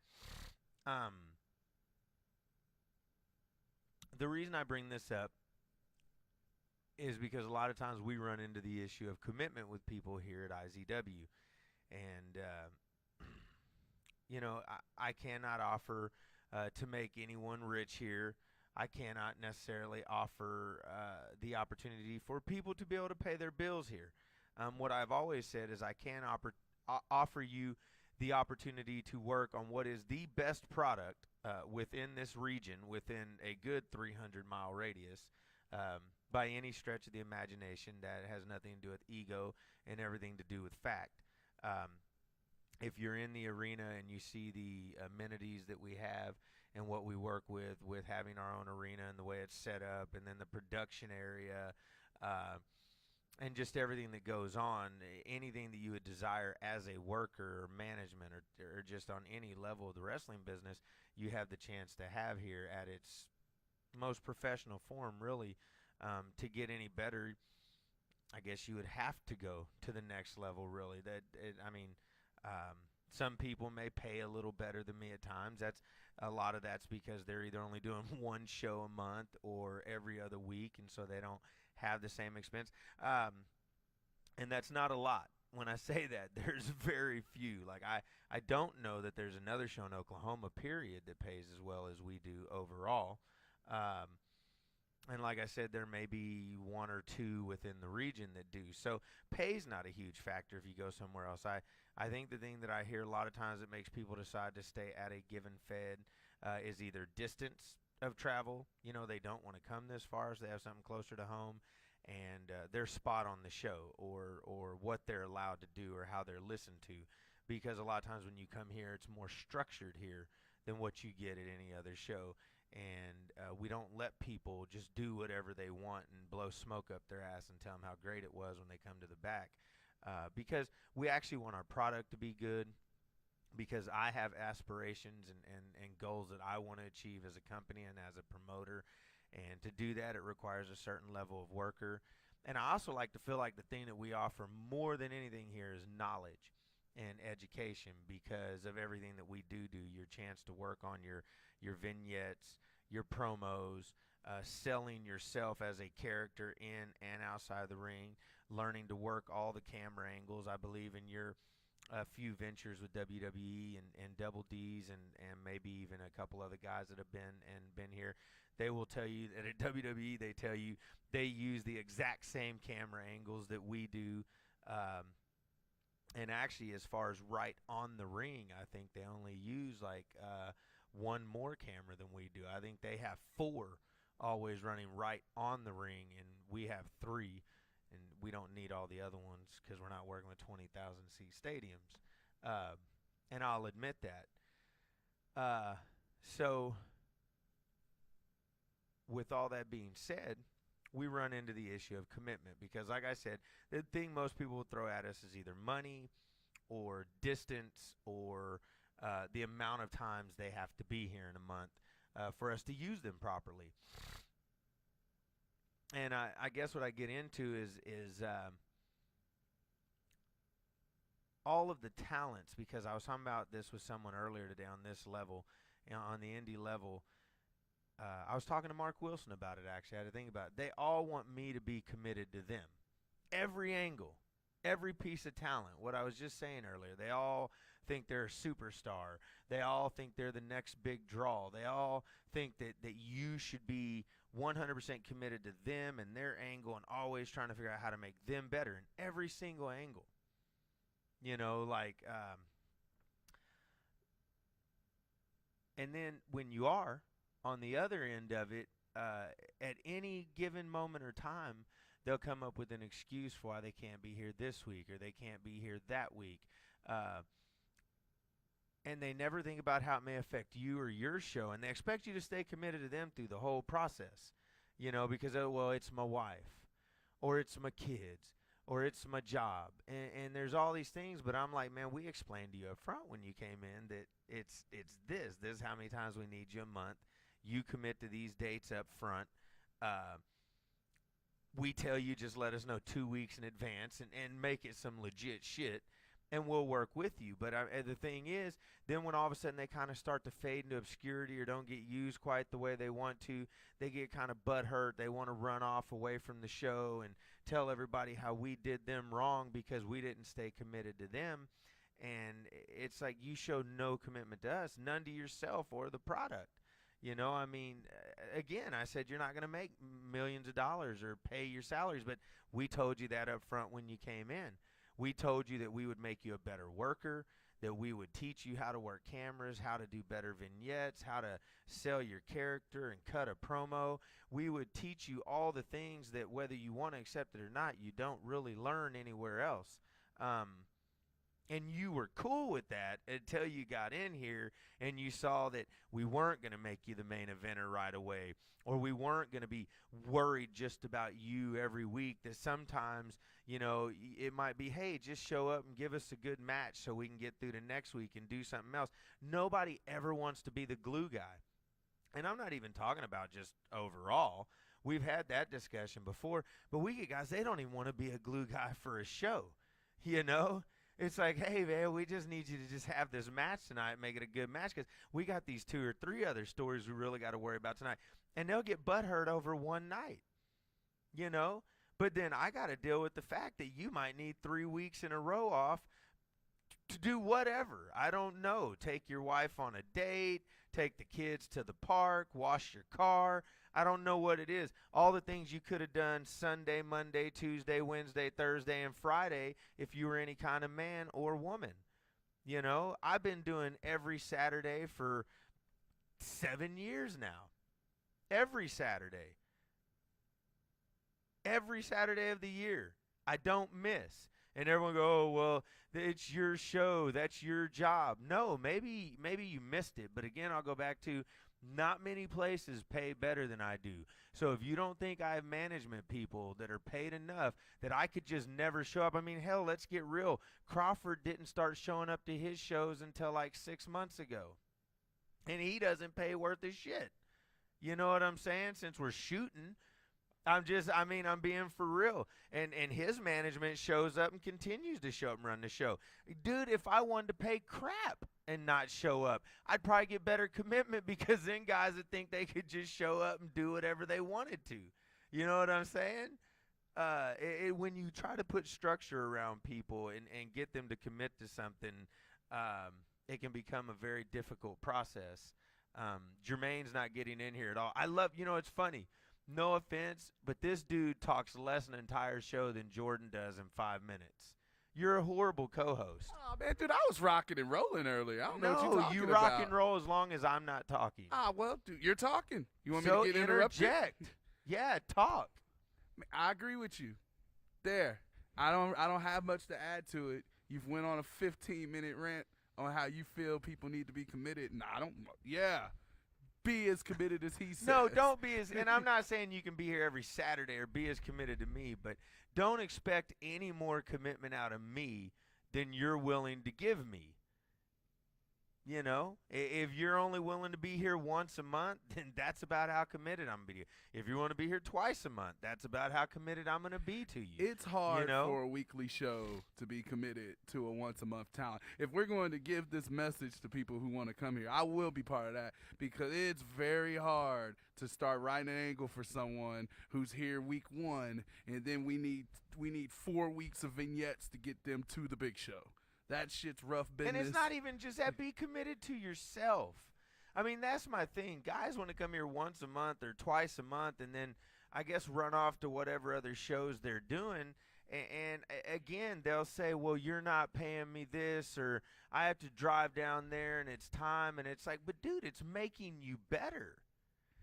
the reason I bring this up is because a lot of times we run into the issue of commitment with people here at IZW. And, you know, I cannot offer to make anyone rich here. I cannot necessarily offer the opportunity for people to be able to pay their bills here. What I've always said is I can offer you the opportunity to work on what is the best product within this region, within a good 300-mile radius, by any stretch of the imagination. That has nothing to do with ego and everything to do with fact. If you're in the arena and you see the amenities that we have and what we work with having our own arena and the way it's set up, and then the production area, and just everything that goes on, anything that you would desire as a worker or management or just on any level of the wrestling business, you have the chance to have here at its most professional form, really. To get any better, I guess you would have to go to the next level, really. Some people may pay a little better than me at times. A lot of that's because they're either only doing one show a month or every other week, and so they don't have the same expense. And that's not a lot. When I say that, there's very few. Like, I don't know that there's another show in Oklahoma, period, that pays as well as we do overall. And like I said, there may be one or two within the region that do. So pay's not a huge factor if you go somewhere else. I think the thing that I hear a lot of times that makes people decide to stay at a given fed is either distance of travel. You know, they don't want to come this far, so they have something closer to home, and their spot on the show, or what they're allowed to do or how they're listened to. Because a lot of times when you come here, it's more structured here than what you get at any other show. And we don't let people just do whatever they want and blow smoke up their ass and tell them how great it was when they come to the back. Because we actually want our product to be good, because I have aspirations and goals that I want to achieve as a company and as a promoter. And to do that, it requires a certain level of worker. And I also like to feel like the thing that we offer more than anything here is knowledge and education, because of everything that we do. Your chance to work on your vignettes, your promos, selling yourself as a character in and outside the ring, learning to work all the camera angles. I believe in your few ventures with WWE and Double D's and maybe even a couple other guys that have been here. They will tell you that at WWE, they tell you they use the exact same camera angles that we do. And actually, as far as right on the ring, I think they only use like one more camera than we do. I think they have 4 always running right on the ring, and we have 3, and we don't need all the other ones because we're not working with 20,000 seat stadiums. And I'll admit that. So with all that being said, we run into the issue of commitment, because like I said, the thing most people will throw at us is either money or distance or the amount of times they have to be here in a month. for us to use them properly. And I guess what I get into is all of the talents, because I was talking about this with someone earlier today on this level, on the indie level. I was talking to Mark Wilson about it, actually. I had to think about it. They all want me to be committed to them. Every angle, every piece of talent, what I was just saying earlier, they all think they're a superstar. They all think they're the next big draw. They all think that you should be 100% committed to them and their angle and always trying to figure out how to make them better in every single angle. And then when you are on the other end of it, at any given moment or time, they'll come up with an excuse for why they can't be here this week or they can't be here that week. And they never think about how it may affect you or your show, and they expect you to stay committed to them through the whole process, because, it's my wife, or it's my kids, or it's my job, and there's all these things, but I'm like, man, we explained to you up front when you came in that it's this is how many times we need you a month. You commit to these dates up front. We tell you just let us know 2 weeks in advance and make it some legit shit, and we'll work with you. But the thing is, then when all of a sudden they kind of start to fade into obscurity or don't get used quite the way they want to, they get kind of butthurt. They want to run off away from the show and tell everybody how we did them wrong because we didn't stay committed to them. And it's like, you showed no commitment to us, none to yourself or the product. Again, I said you're not going to make millions of dollars or pay your salaries, but we told you that up front when you came in. We told you that we would make you a better worker, that we would teach you how to work cameras, how to do better vignettes, how to sell your character and cut a promo. We would teach you all the things that, whether you want to accept it or not, you don't really learn anywhere else. And you were cool with that until you got in here and you saw that we weren't going to make you the main eventer right away, or we weren't going to be worried just about you every week, that sometimes, it might be, hey, just show up and give us a good match so we can get through to next week and do something else. Nobody ever wants to be the glue guy. And I'm not even talking about just overall. We've had that discussion before, but we get guys, they don't even want to be a glue guy for a show, It's like, hey, man, we just need you to just have this match tonight and make it a good match because we got these 2 or 3 other stories we really got to worry about tonight. And they'll get butthurt over one night, But then I got to deal with the fact that you might need 3 weeks in a row off to do whatever. I don't know. Take your wife on a date, take the kids to the park, wash your car. I don't know what it is. All the things you could have done Sunday, Monday, Tuesday, Wednesday, Thursday, and Friday if you were any kind of man or woman. I've been doing every Saturday for 7 years now. Every Saturday. Every Saturday of the year. I don't miss. And everyone go, oh, well, it's your show. That's your job. No, maybe you missed it. But again, I'll go back to, not many places pay better than I do. So if you don't think I have management people that are paid enough that I could just never show up, hell, let's get real. Crawford didn't start showing up to his shows until like 6 months ago. And he doesn't pay worth a shit. You know what I'm saying? Since we're shooting, I'm being for real. And his management shows up and continues to show up and run the show. Dude, if I wanted to pay crap and not show up, I'd probably get better commitment, because then guys would think they could just show up and do whatever they wanted to. You know what I'm saying? When you try to put structure around people and get them to commit to something, it can become a very difficult process. Jermaine's not getting in here at all. I love, it's funny. No offense, but this dude talks less an entire show than Jordan does in 5 minutes. You're a horrible co-host. Oh, man, dude, I was rocking and rolling earlier. I don't know what you're talking about. No, you rock and roll as long as I'm not talking. Well, dude, you're talking. You want me to get interrupted? Interject. Yeah, talk. I agree with you. There. I don't have much to add to it. You've went on a 15-minute rant on how you feel people need to be committed. And I don't. Yeah. Be as committed as he says. No, don't be as, and I'm not saying you can be here every Saturday or be as committed to me, but don't expect any more commitment out of me than you're willing to give me. You know, if you're only willing to be here once a month, then that's about how committed I'm going to be. If you want to be here twice a month, that's about how committed I'm going to be to you. It's hard for a weekly show to be committed to a once-a-month talent. If we're going to give this message to people who want to come here, I will be part of that, because it's very hard to start writing an angle for someone who's here week 1, and then we need 4 weeks of vignettes to get them to the big show. That shit's rough business. And it's not even just that. Be committed to yourself. I mean, that's my thing. Guys want to come here once a month or twice a month and then, I guess, run off to whatever other shows they're doing. And again, they'll say, well, you're not paying me this, or I have to drive down there and it's time. And it's like, but, dude, it's making you better.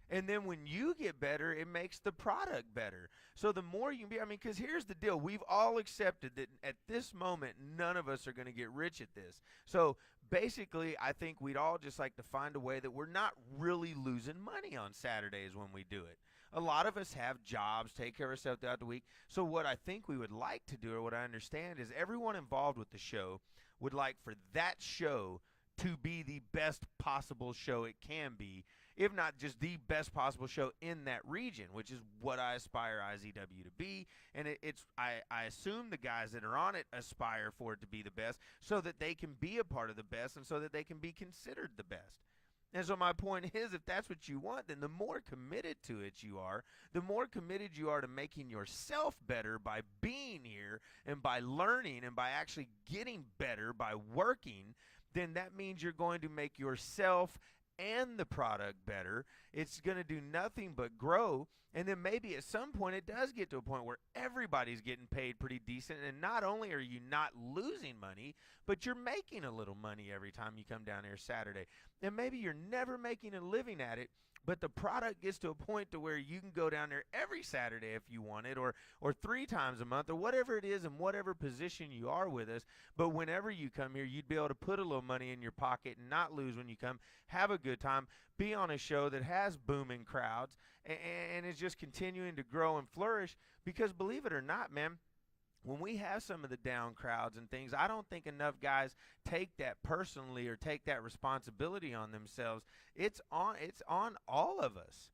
And then when you get better, it makes the product better. So the more you can be, I mean, because here's the deal. We've all accepted that at this moment, none of us are going to get rich at this. So basically, I think we'd all just like to find a way that we're not really losing money on Saturdays when we do it. A lot of us have jobs, take care of ourselves throughout the week. So what I think we would like to do, or what I understand, is everyone involved with the show would like for that show to be the best possible show it can be, if not just the best possible show in that region, which is what I aspire IZW to be. And I assume the guys that are on it aspire for it to be the best, so that they can be a part of the best and so that they can be considered the best. And so my point is, if that's what you want, then the more committed to it you are, the more committed you are to making yourself better by being here and by learning and by actually getting better by working, then that means you're going to make yourself and the product better. It's going to do nothing but grow. And then maybe at some point it does get to a point where everybody's getting paid pretty decent, and not only are you not losing money, but you're making a little money every time you come down here Saturday. And maybe you're never making a living at it, but the product gets to a point to where you can go down there every Saturday if you want it, or 3 times a month, or whatever it is, in whatever position you are with us. But whenever you come here, you'd be able to put a little money in your pocket and not lose when you come, have a good time, be on a show that has booming crowds, and is just continuing to grow and flourish. Because believe it or not, man, when we have some of the down crowds and things, I don't think enough guys take that personally or take that responsibility on themselves. It's on all of us.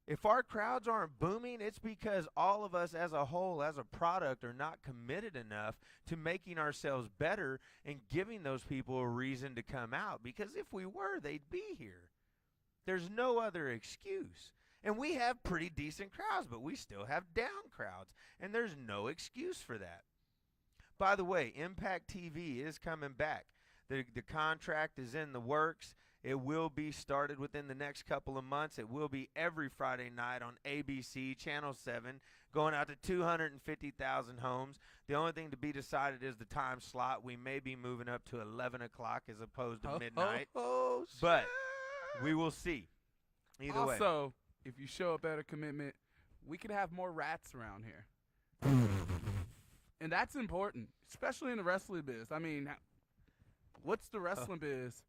If our crowds aren't booming, it's because all of us as a whole, as a product, are not committed enough to making ourselves better and giving those people a reason to come out. Because if we were, they'd be here. There's no other excuse. And we have pretty decent crowds, but we still have down crowds, and there's no excuse for that. By the way, Impact TV is coming back. The contract is in the works. It will be started within the next couple of months. It will be every Friday night on ABC, Channel 7, going out to 250,000 homes. The only thing to be decided is the time slot. We may be moving up to 11 o'clock as opposed to midnight. But we will see. Either way. Also, if you show a better commitment, we could have more rats around here. And that's important, especially in the wrestling biz. I mean, what's the wrestling biz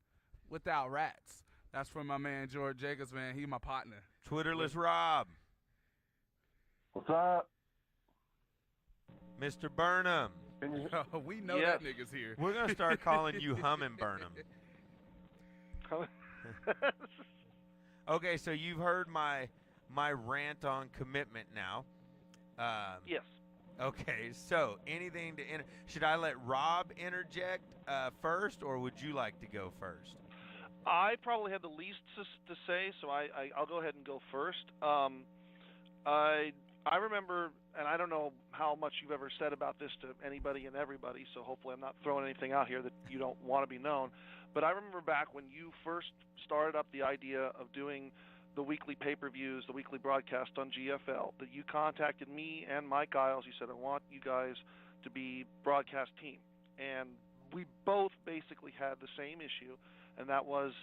without rats? That's from my man, George Jacobs, man. He's my partner. Twitterless Rob. What's up? Mr. Burnham. We know that nigga's here. We're going to start calling you Humming Burnham. Okay, so you've heard my rant on commitment now. Yes. Okay, so anything to should I let Rob interject first, or would you like to go first? I probably had the least to say, so I'll go ahead and go first. I remember, and I don't know how much you've ever said about this to anybody and everybody, so hopefully I'm not throwing anything out here that you don't want to be known. But I remember back when you first started up the idea of doing the weekly pay-per-views, the weekly broadcast on GFL, that you contacted me and Mike Giles. You said, I want you guys to be broadcast team. And we both basically had the same issue, and that was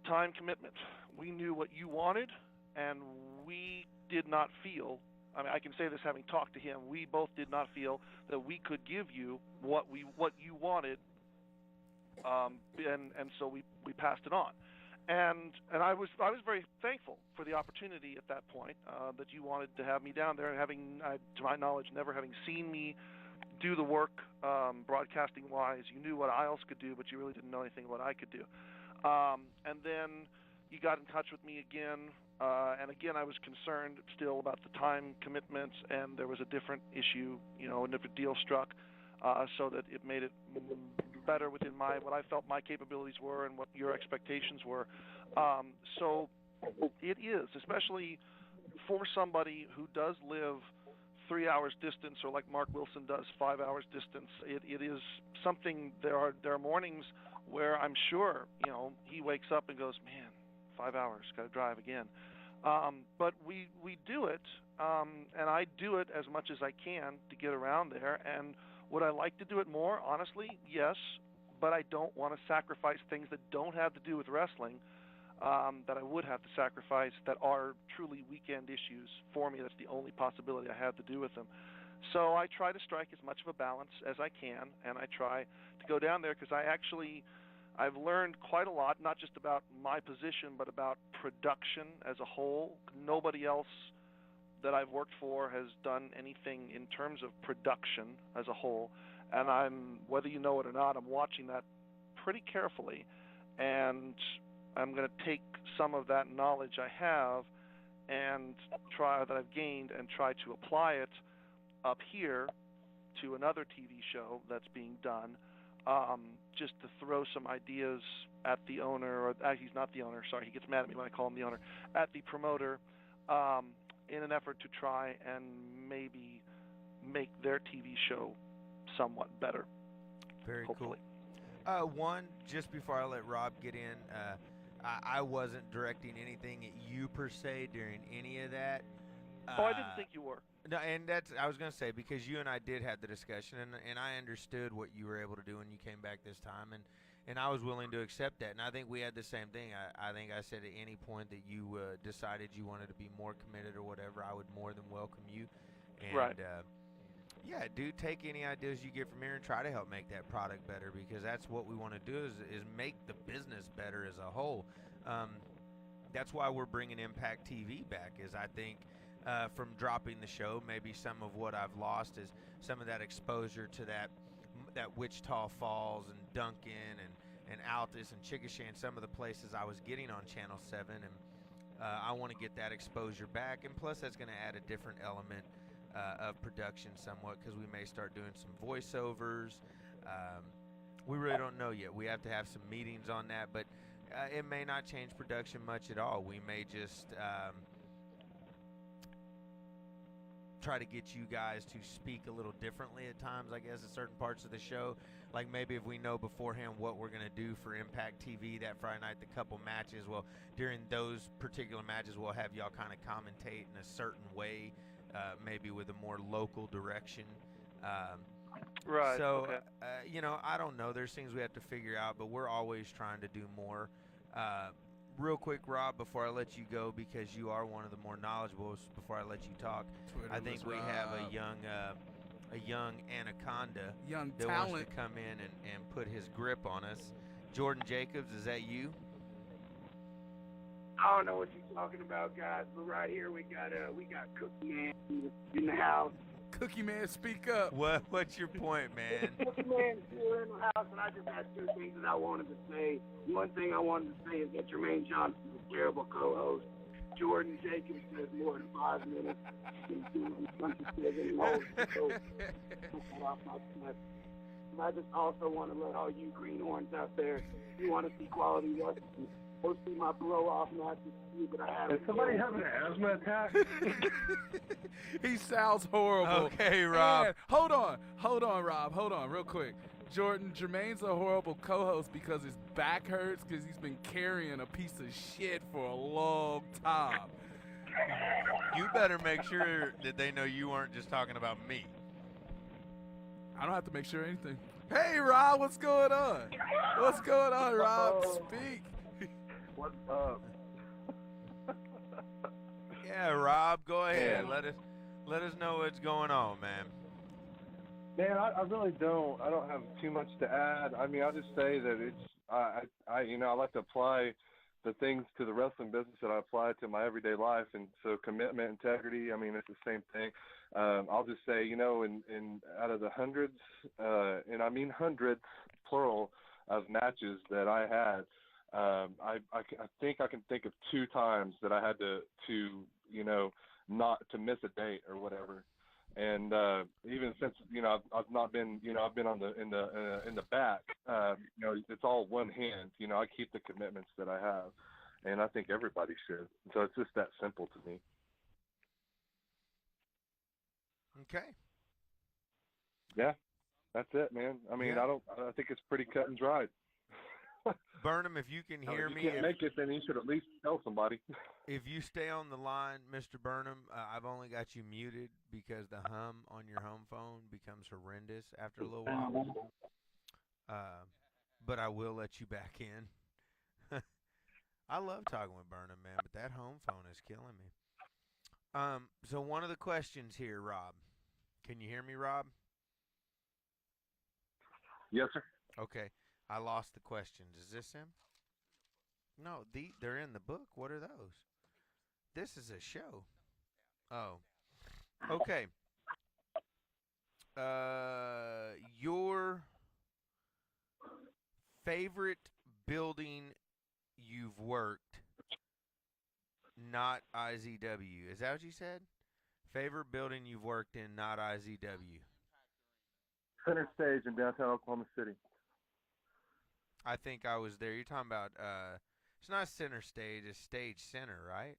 time commitment. We knew what you wanted, and we did not feel, I mean, I can say this having talked to him, we both did not feel that we could give you what you wanted, and so we passed it on. And I was very thankful for the opportunity at that point, that you wanted to have me down there, and having, to my knowledge, never having seen me do the work broadcasting-wise. You knew what Isles could do, but you really didn't know anything what I could do. And then you got in touch with me again, and again I was concerned still about the time commitments, and there was a different issue, a different deal struck, so that it made it better within what I felt my capabilities were and what your expectations were. So it is, especially for somebody who does live 3 hours distance, or like Mark Wilson does 5 hours distance. It is something. There are mornings where I'm sure he wakes up and goes, man, 5 hours, got to drive again. But we do it, and I do it as much as I can to get around there. And would I like to do it more? Honestly, yes, but I don't want to sacrifice things that don't have to do with wrestling, that I would have to sacrifice, that are truly weekend issues for me. That's the only possibility I have to do with them. So I try to strike as much of a balance as I can, and I try to go down there because I've learned quite a lot, not just about my position, but about production as a whole. Nobody else that I've worked for has done anything in terms of production as a whole, and whether you know it or not, I'm watching that pretty carefully, and I'm going to take some of that knowledge I have and that I've gained and try to apply it up here to another TV show that's being done, just to throw some ideas at the owner, or he's not the owner, sorry, he gets mad at me when I call him the owner, at the promoter, in an effort to try and maybe make their TV show somewhat better. Very hopefully. Cool. One, just before I let Rob get in, I wasn't directing anything at you per se during any of that. I didn't think you were. No, and I was going to say, because you and I did have the discussion, and I understood what you were able to do when you came back this time, and I was willing to accept that. And I think we had the same thing. I think I said at any point that you decided you wanted to be more committed or whatever, I would more than welcome you. And, right. Yeah, dude, take any ideas you get from here and try to help make that product better, because that's what we want to do is make the business better as a whole. That's why we're bringing Impact TV back, is I think from dropping the show, maybe some of what I've lost is some of that exposure to that Wichita Falls and Duncan and Altus and Chickasha and some of the places I was getting on Channel 7, and I want to get that exposure back, and plus that's going to add a different element of production somewhat, because we may start doing some voiceovers. We really don't know yet. We have to have some meetings on that, but it may not change production much at all. We may just try to get you guys to speak a little differently at times, I guess, at certain parts of the show. Like maybe if we know beforehand what we're going to do for Impact TV that Friday night, the couple matches, well, during those particular matches, we'll have y'all kind of commentate in a certain way, maybe with a more local direction. Right. So, okay. I don't know. There's things we have to figure out, but we're always trying to do more. Real quick, Rob, before I let you go, because you are one of the more knowledgeable, before I let you talk, I think we have a young anaconda that talent wants to come in and put his grip on us. Jordan Jacobs, is that you? I don't know what you're talking about, guys, but right here we got Cookie Man in the house. Cookie Man, speak up. What's your point, man? Cookie Man is here in the house, and I just had two things that I wanted to say. One thing I wanted to say is that Jermaine Johnson is a terrible co-host. Jordan Jacobs says more than 5 minutes. I just also want to let all you greenhorns out there, if you want to see quality wrestling, go see my blow-off matches. But I have. Is somebody having an asthma attack? He sounds horrible. Okay, Rob. And hold on, Rob. Hold on, real quick. Jordan, Jermaine's a horrible co-host because his back hurts because he's been carrying a piece of shit for a long time. You better make sure that they know you weren't just talking about me. I don't have to make sure anything. Hey, Rob, what's going on? What's going on, Rob? Speak. What's up? Yeah, Rob, go ahead. Let us know what's going on, man. Man, I really don't. I don't have too much to add. I mean, I'll just say that it's I like to apply the things to the wrestling business that I apply to my everyday life, and so commitment, integrity. I mean, it's the same thing. I'll just say, in out of the hundreds, and I mean hundreds, plural, of matches that I had, I think I can think of 2 times that I had to not to miss a date or whatever. And even since I've not been I've been on in the back, it's all one hand. I keep the commitments that I have, and I think everybody should. So it's just that simple to me. Okay. Yeah, that's it, man. I mean, Yeah. I think it's pretty cut and dried. Burnham, if you can hear if me, you can't make it, then you should at least tell somebody. if you stay on the line, Mr. Burnham, I've only got you muted because the hum on your home phone becomes horrendous after a little while. But I will let you back in. I love talking with Burnham, man, but that home phone is killing me. So one of the questions here, Rob. Can you hear me, Rob? Yes, sir. Okay. I lost the questions. Is this him? No, they're in the book. What are those? This is a show. Oh. Okay. Your favorite building you've worked, not IZW. Is that what you said? Favorite building you've worked in, not IZW. Center Stage in downtown Oklahoma City. I think I was there. You're talking about, it's not Center Stage, it's Stage Center, right?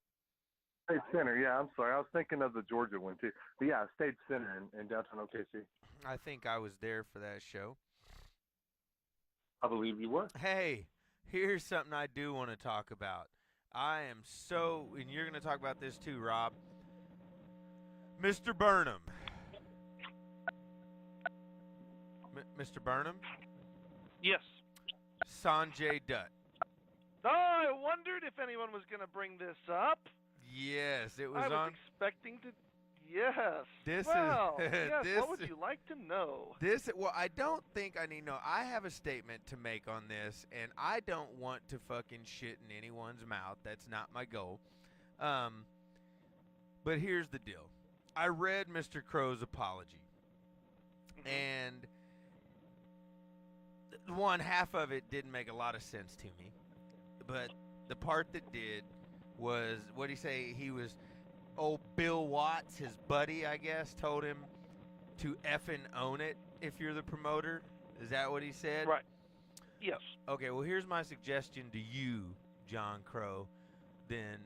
Stage Center, yeah, I'm sorry. I was thinking of the Georgia one, too. But yeah, Stage Center in downtown OKC. I think I was there for that show. I believe you were. Hey, here's something I do want to talk about. I am so, and you're going to talk about this too, Rob. Mr. Burnham. Mr. Burnham? Yes. Sanjay Dutt. Oh, I wondered if anyone was going to bring this up. Yes, it was I was expecting to. Yes. This well, is. yes. This, what would you like to know? Well, I don't think I need to know. I have a statement to make on this, and I don't want to fucking shit in anyone's mouth. That's not my goal. But here's the deal. I read Mr. Crow's apology, and one half of it didn't make a lot of sense to me, but the part that did was, what did he say? He was, Bill Watts, his buddy, I guess, told him to effing own it if you're the promoter. Is that what he said? Right. Yes. Okay, well, here's my suggestion to you, John Crow. Then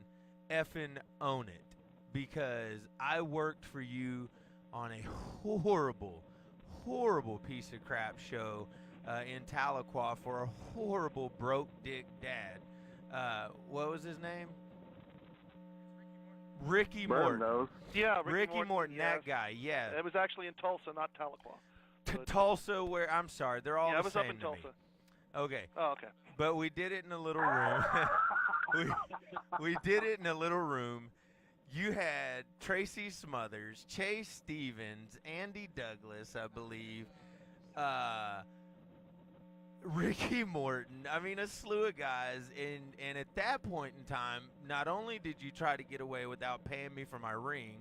effing own it, because I worked for you on a horrible, horrible piece of crap show in Tahlequah for a horrible broke dick dad. What was his name? Ricky Morton. Knows. Yeah, Ricky Morton, yes. that guy, yeah. It was actually in Tulsa, not Tahlequah. Tulsa, where, I'm sorry, they're all yeah, the it was same up in to Tulsa. me. Okay. Oh, okay. But we did it in a little room. we did it in a little room. You had Tracy Smothers, Chase Stevens, Andy Douglas, I believe, Ricky Morton. I mean, a slew of guys. And at that point in time, not only did you try to get away without paying me for my ring,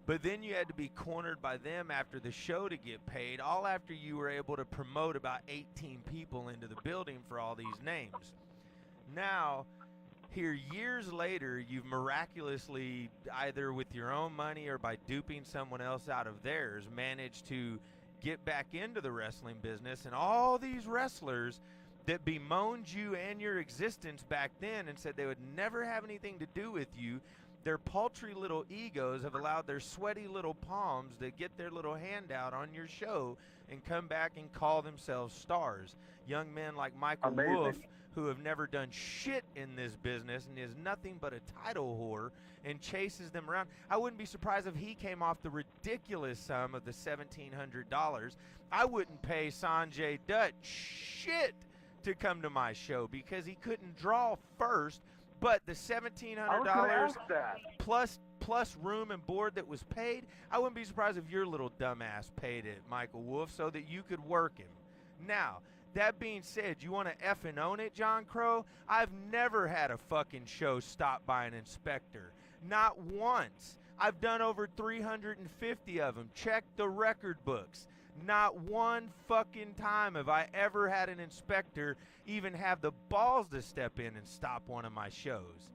but then you had to be cornered by them after the show to get paid, all after you were able to promote about 18 people into the building for all these names. Now, here years later, you've miraculously, either with your own money or by duping someone else out of theirs, managed to get back into the wrestling business, and all these wrestlers that bemoaned you and your existence back then and said they would never have anything to do with you, their paltry little egos have allowed their sweaty little palms to get their little handout on your show and come back and call themselves stars. Young men like Michael Wolf, who have never done shit in this business and is nothing but a title whore and chases them around. I wouldn't be surprised if he came off the ridiculous sum of the $1,700. I wouldn't pay Sanjay Dutt shit to come to my show because he couldn't draw first, but the $1,700 plus room and board that was paid, I wouldn't be surprised if your little dumbass paid it, Michael Wolf, so that you could work him. Now, that being said, you want to effing own it, John Crow? I've never had a fucking show stopped by an inspector. Not once. I've done over 350 of them. Check the record books. Not one fucking time have I ever had an inspector even have the balls to step in and stop one of my shows.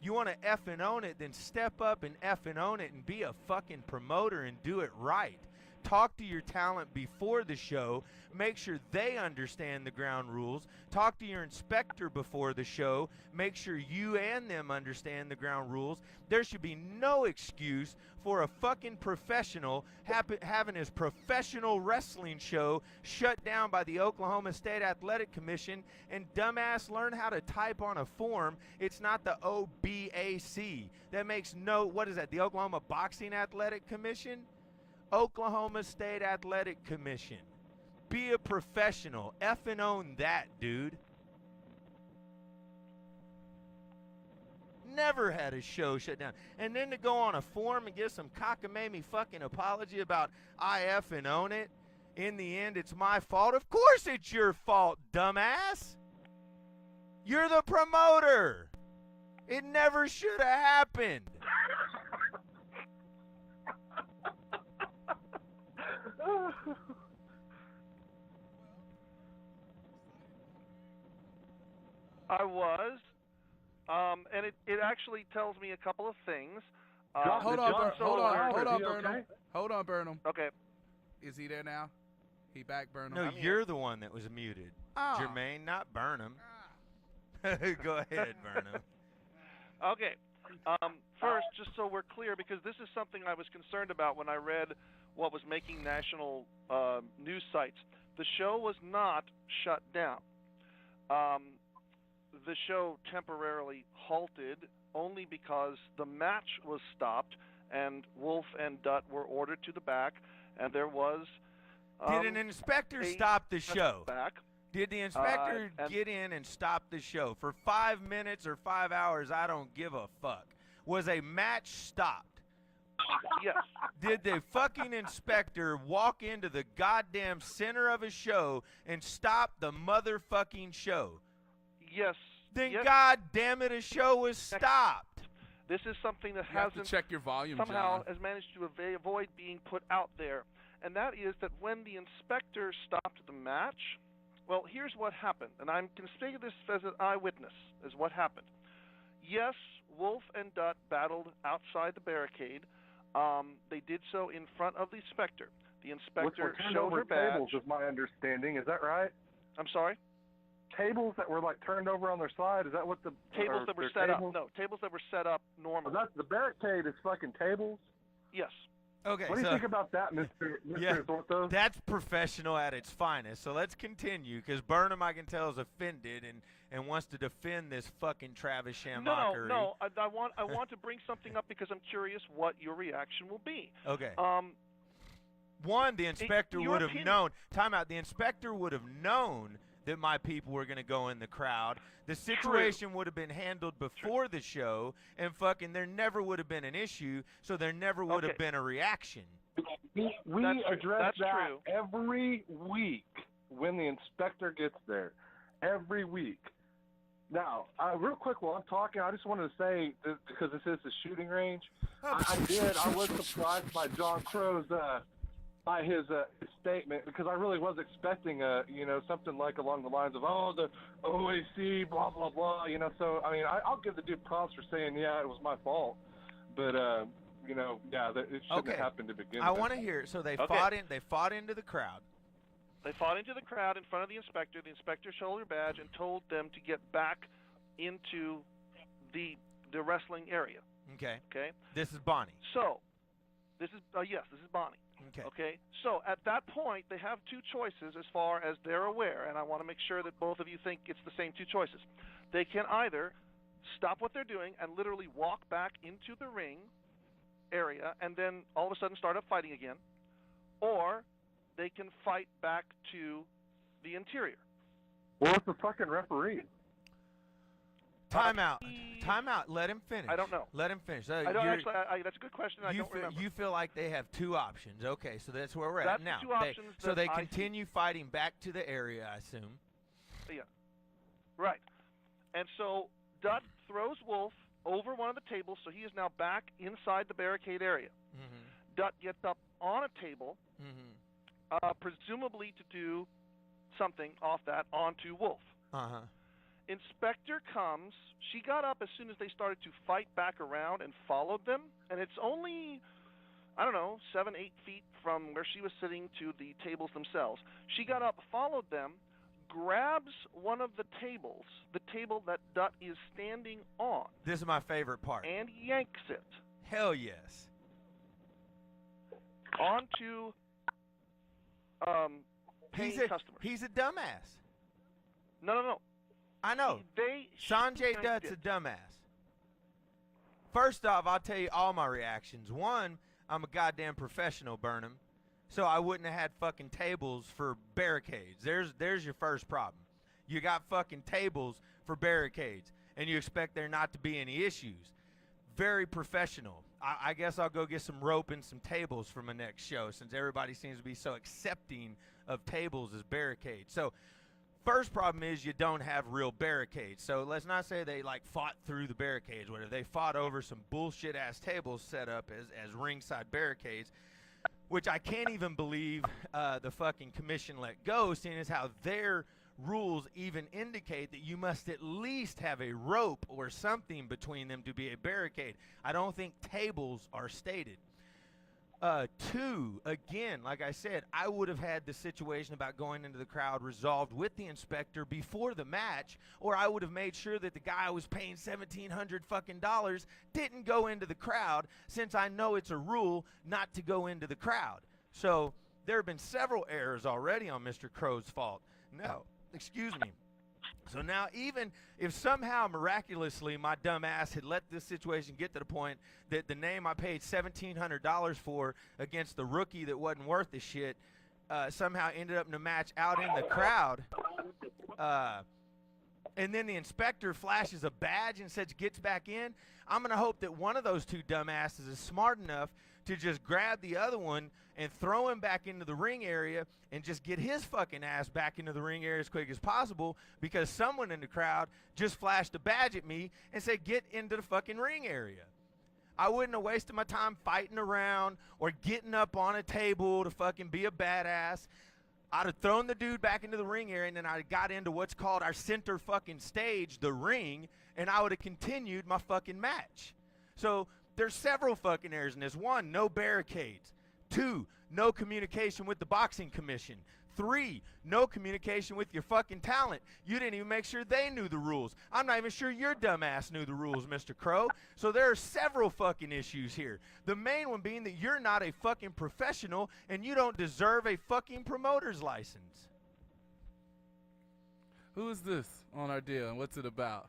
You want to effing own it, then step up and effing own it and be a fucking promoter and do it right. Talk to your talent before the show. Make sure they understand the ground rules. Talk to your inspector before the show. Make sure you and them understand the ground rules. There should be no excuse for a fucking professional having his professional wrestling show shut down by the Oklahoma State Athletic Commission and dumbass learn how to type on a form. It's not the OBAC. That makes no, what is that, the Oklahoma Boxing Athletic Commission? Oklahoma State Athletic Commission. Be a professional. Effing own that, dude. Never had a show shut down. And then to go on a forum and give some cockamamie fucking apology about I effing own it. In the end, it's my fault. Of course it's your fault, dumbass. You're the promoter. It never should have happened. I was, and it actually tells me a couple of things. Hold on, Burnham. Okay? Hold on, Burnham. Okay. Is he there now? He back, Burnham? No, you're the one that was muted. Oh. Jermaine, not Burnham. Go ahead, Burnham. Okay. First, just so we're clear, because this is something I was concerned about when I read what was making national news sites. The show was not shut down. The show temporarily halted only because the match was stopped and Wolf and Dutt were ordered to the back, and there was Did an inspector stop the show? Back. Did the inspector get in and stop the show? For 5 minutes or 5 hours, I don't give a fuck. Was a match stopped? Yes. Did the fucking inspector walk into the goddamn center of a show and stop the motherfucking show? Yes. Then yes. God damn it, a show was stopped. This is something that You have hasn't to check your volume, somehow John. has managed to avoid being put out there. And that is that when the inspector stopped the match, well, here's what happened. And I'm going to say this as an eyewitness, is what happened. Yes, Wolf and Dutt battled outside the barricade. They did so in front of the inspector. The inspector showed her badge. Tables, is my understanding. Is that right? I'm sorry? Tables that were like turned over on their side. Is that what the Tables that were set up. No, tables that were set up normally. That's the barricade is fucking tables. Yes. Okay, What do you think about that, Mr. Yeah, Zorthos? that's professional at its finest. So let's continue, because Burnham, I can tell, is offended and wants to defend this fucking Travis Shamrockery. No. I want to bring something up because I'm curious what your reaction will be. Okay. One, the inspector would have known. Time out. The inspector would have known that my people were going to go in the crowd. The situation would have been handled before the show, and fucking there never would have been an issue, so there never would have been a reaction. We address that every week when the inspector gets there. Every week. Now, real quick while I'm talking, I just wanted to say, because this is the shooting range, I was surprised by John Crow's by his statement, because I really was expecting something like along the lines of the OAC blah blah blah, so I mean I'll give the dude props for saying it was my fault, but it shouldn't have happened to begin with. I want to hear. So they fought into the crowd. They fought into the crowd in front of the inspector. The inspector showed her badge and told them to get back into the wrestling area. Okay. Okay. This is Bonnie. So, this is Bonnie. Okay. Okay. So at that point, they have two choices as far as they're aware, and I want to make sure that both of you think it's the same two choices. They can either stop what they're doing and literally walk back into the ring area and then all of a sudden start up fighting again, or they can fight back to the interior. Well, it's the fucking referee. Time out. Let him finish. I don't know. Let him finish. I don't actually. That's a good question. I don't remember. You feel like they have two options. Okay, so that's where we're that's at now. The two options so they continue fighting back to the area, I assume. Yeah. Right. And so Dutt throws Wolf over one of the tables, so he is now back inside the barricade area. Mm-hmm. Dutt gets up on a table, presumably to do something off that onto Wolf. Uh-huh. Inspector comes. She got up as soon as they started to fight back around and followed them. And it's only, I don't know, 7, 8 feet from where she was sitting to the tables themselves. She got up, followed them, grabs one of the tables, the table that Dutt is standing on. This is my favorite part. And yanks it. Hell yes. Onto paying customers. He's a dumbass. No. I know. Sanjay Dutt's a dumbass. First off, I'll tell you all my reactions. One, I'm a goddamn professional, Burnham, so I wouldn't have had fucking tables for barricades. There's your first problem. You got fucking tables for barricades, and you expect there not to be any issues. Very professional. I guess I'll go get some rope and some tables for my next show, since everybody seems to be so accepting of tables as barricades. So first problem is you don't have real barricades. So let's not say they like fought through the barricades. Whatever, they fought over some bullshit ass tables set up as ringside barricades, which I can't even believe the fucking commission let go, seeing as how their rules even indicate that you must at least have a rope or something between them to be a barricade. I don't think tables are stated. Two, again, like I said, I would have had the situation about going into the crowd resolved with the inspector before the match, or I would have made sure that the guy I was paying $1,700 fucking dollars didn't go into the crowd, since I know it's a rule not to go into the crowd. So there have been several errors already on Mr. Crow's fault. No, excuse me. So now, even if somehow miraculously my dumb ass had let this situation get to the point that the name I paid $1,700 for against the rookie that wasn't worth the shit somehow ended up in a match out in the crowd, and then the inspector flashes a badge and says gets back in, I'm going to hope that one of those two dumbasses is smart enough to just grab the other one and throw him back into the ring area and just get his fucking ass back into the ring area as quick as possible, because someone in the crowd just flashed a badge at me and said get into the fucking ring area. I wouldn't have wasted my time fighting around or getting up on a table to fucking be a badass. I'd have thrown the dude back into the ring area, and then I got into what's called our center fucking stage, the ring, and I would have continued my fucking match. So there's several fucking errors in this. One, no barricades. Two, no communication with the boxing commission. Three, no communication with your fucking talent. You didn't even make sure they knew the rules. I'm not even sure your dumbass knew the rules, Mr. Crow. So there are several fucking issues here. The main one being that you're not a fucking professional and you don't deserve a fucking promoter's license. Who is this on our deal and what's it about?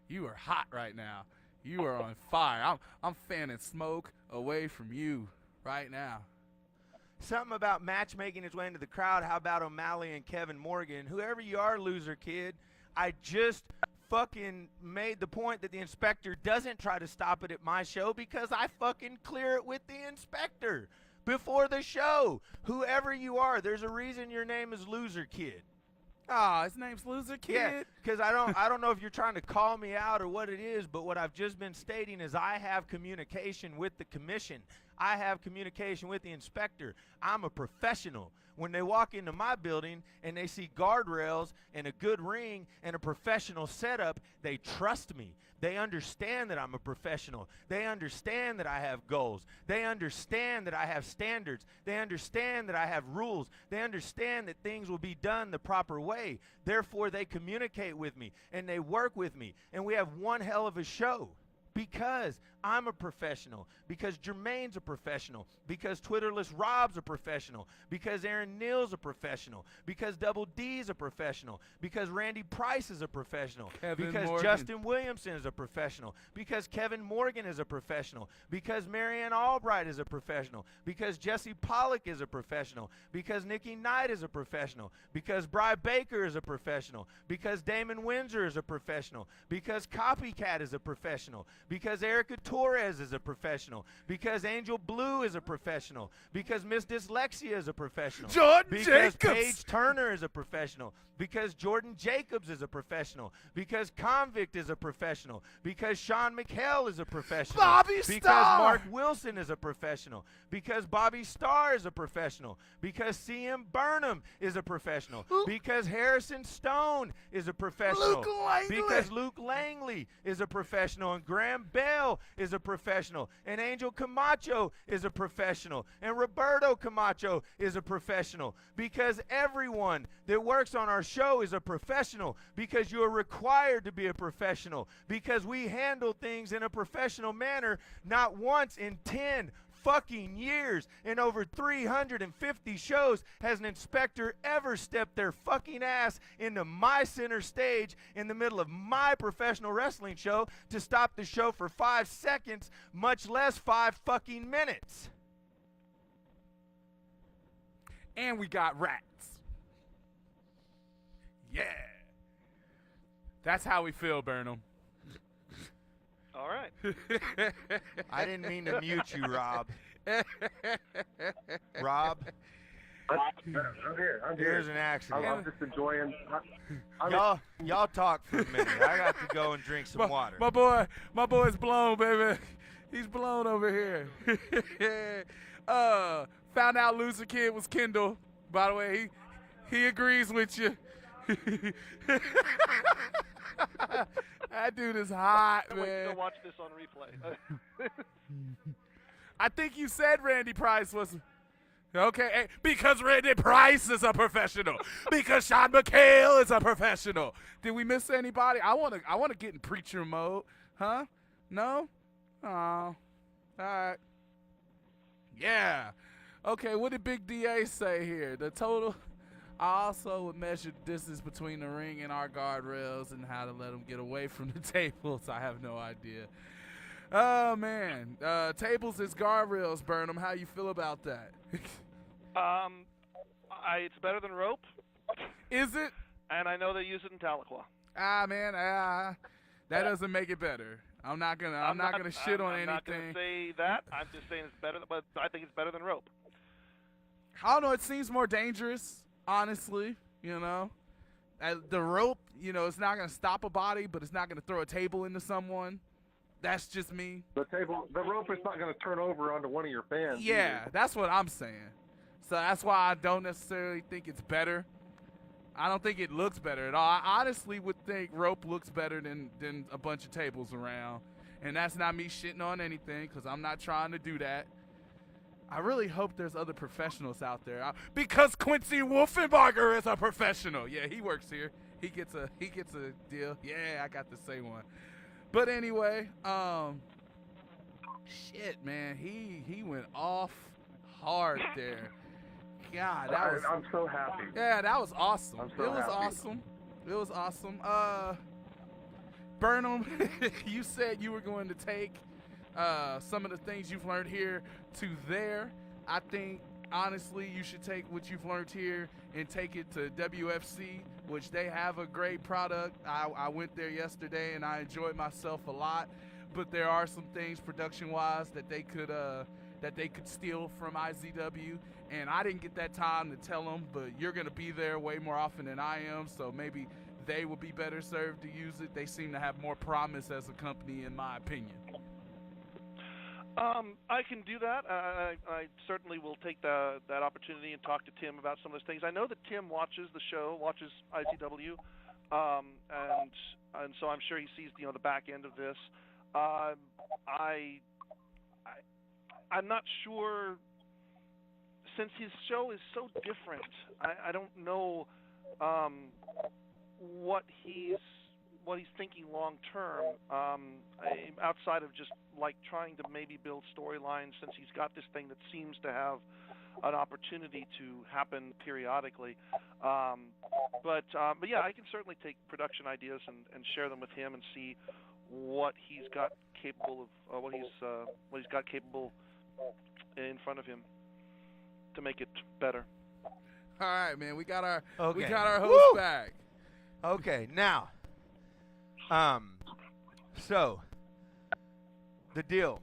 You are hot right now. You are on fire. I'm fanning smoke away from you right now. Something about matchmaking his way into the crowd. How about O'Malley and Kevin Morgan? Whoever you are, loser kid, I just fucking made the point that the inspector doesn't try to stop it at my show because I fucking clear it with the inspector before the show. Whoever you are, there's a reason your name is Loser Kid. Ah, his name's Loser Kid. Yeah, because I don't know if you're trying to call me out or what it is, but what I've just been stating is I have communication with the commission. I have communication with the inspector. I'm a professional. When they walk into my building and they see guardrails and a good ring and a professional setup, they trust me. They understand that I'm a professional. They understand that I have goals. They understand that I have standards. They understand that I have rules. They understand that things will be done the proper way. Therefore, they communicate with me and they work with me. And we have one hell of a show. Because I'm a professional, because Jermaine's a professional, because Twitterless Rob's a professional, because Aaron Neal's a professional, because Double D's a professional, because Randy Price is a professional, because Morgan. Justin Williamson is a professional, because Kevin Morgan is a professional, because Marianne Albright is a professional, because Jesse Pollock is a professional, because Nikki Knight is a professional, because Bri Baker is a professional, because Damon Windsor is a professional, because Copycat is a professional, because Erica Torres is a professional, because Angel Blue is a professional, because Miss Dyslexia is a professional, Jordan because Jacobs. Paige Turner is a professional, because Jordan Jacobs is a professional, because Convict is a professional, because Sean McHale is a professional, Bobby because Starr. Mark Wilson is a professional, because Bobby Starr is a professional, because CM Burnham is a professional, because Harrison Stone is a professional, Luke Langley. because Luke Langley is a professional, and Graham Bell is a professional, and Angel Camacho is a professional, and Roberto Camacho is a professional, because everyone that works on our show is a professional, because you are required to be a professional, because we handle things in a professional manner. Not once in 10 fucking years in over 350 shows has an inspector ever stepped their fucking ass into my center stage in the middle of my professional wrestling show to stop the show for 5 seconds, much less 5 fucking minutes. And we got rats. Yeah. That's how we feel, Burnham. All right. I didn't mean to mute you, Rob. Rob, I'm here. here's an accident. I'm just enjoying. Y'all talk for a minute. I got to go and drink some water. My boy's blown, baby. He's blown over here. Found out Loser Kid was Kendall. By the way, he agrees with you. That dude is hot, Wait man. to watch this on replay. I think you said Randy Price was okay. Hey, because Randy Price is a professional. Because Sean McHale is a professional. Did we miss anybody? I wanna get in preacher mode, huh? No? Oh, all right. Yeah. Okay. What did Big DA say here? The total. I also would measure the distance between the ring and our guardrails and how to let them get away from the tables. I have no idea. Oh, man. Tables is guardrails, Burnham. How you feel about that? It's better than rope. Is it? And I know they use it in Tahlequah. Man, that doesn't make it better. I'm not gonna shit on anything. I'm not gonna say that. I'm just saying it's better, but I think it's better than rope. I don't know. It seems more dangerous. Honestly, you know, the rope, you know, it's not going to stop a body, but it's not going to throw a table into someone. That's just me. The rope is not going to turn over onto one of your fans. Yeah, either. that's what I'm saying. So that's why I don't necessarily think it's better. I don't think it looks better at all. I honestly would think rope looks better than a bunch of tables around. And that's not me shitting on anything, because I'm not trying to do that. I really hope there's other professionals out there. Because Quincy Wolfenbarger is a professional. Yeah, he works here. He gets a deal. Yeah, I got the same one. But anyway, shit, man, he went off hard there. God, I'm so happy. Yeah, that was awesome. I'm so happy. It was awesome. Burnham, you said you were going to take some of the things you've learned here to there. I think, honestly, you should take what you've learned here and take it to WFC, which they have a great product. I went there yesterday and I enjoyed myself a lot, but there are some things production-wise that they could steal from IZW, and I didn't get that time to tell them, but you're going to be there way more often than I am, so maybe they will be better served to use it. They seem to have more promise as a company, in my opinion. I can do that. I certainly will take that opportunity and talk to Tim about some of those things. I know that Tim watches the show, watches ICW, and so I'm sure he sees the back end of this. I'm not sure, since his show is so different. I don't know what he's thinking long term, outside of just like trying to maybe build storylines, since he's got this thing that seems to have an opportunity to happen periodically. But yeah, I can certainly take production ideas and share them with him and see what he's got capable of, what he's got capable in front of him to make it better. All right, man, we got our Okay. host back. Okay, now, so the deal.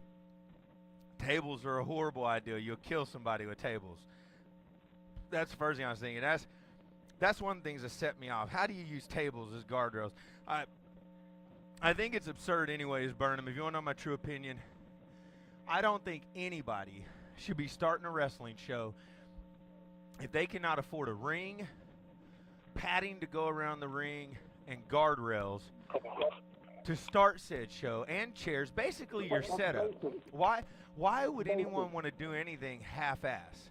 Tables are a horrible idea. You'll kill somebody with tables. That's the first thing I was thinking. That's one of the things that set me off. How do you use tables as guardrails? I think it's absurd anyways, Burnham. If you want to know my true opinion, I don't think anybody should be starting a wrestling show if they cannot afford a ring, padding to go around the ring, and guardrails to start said show, and chairs, basically your setup. Why would anyone want to do anything half-ass?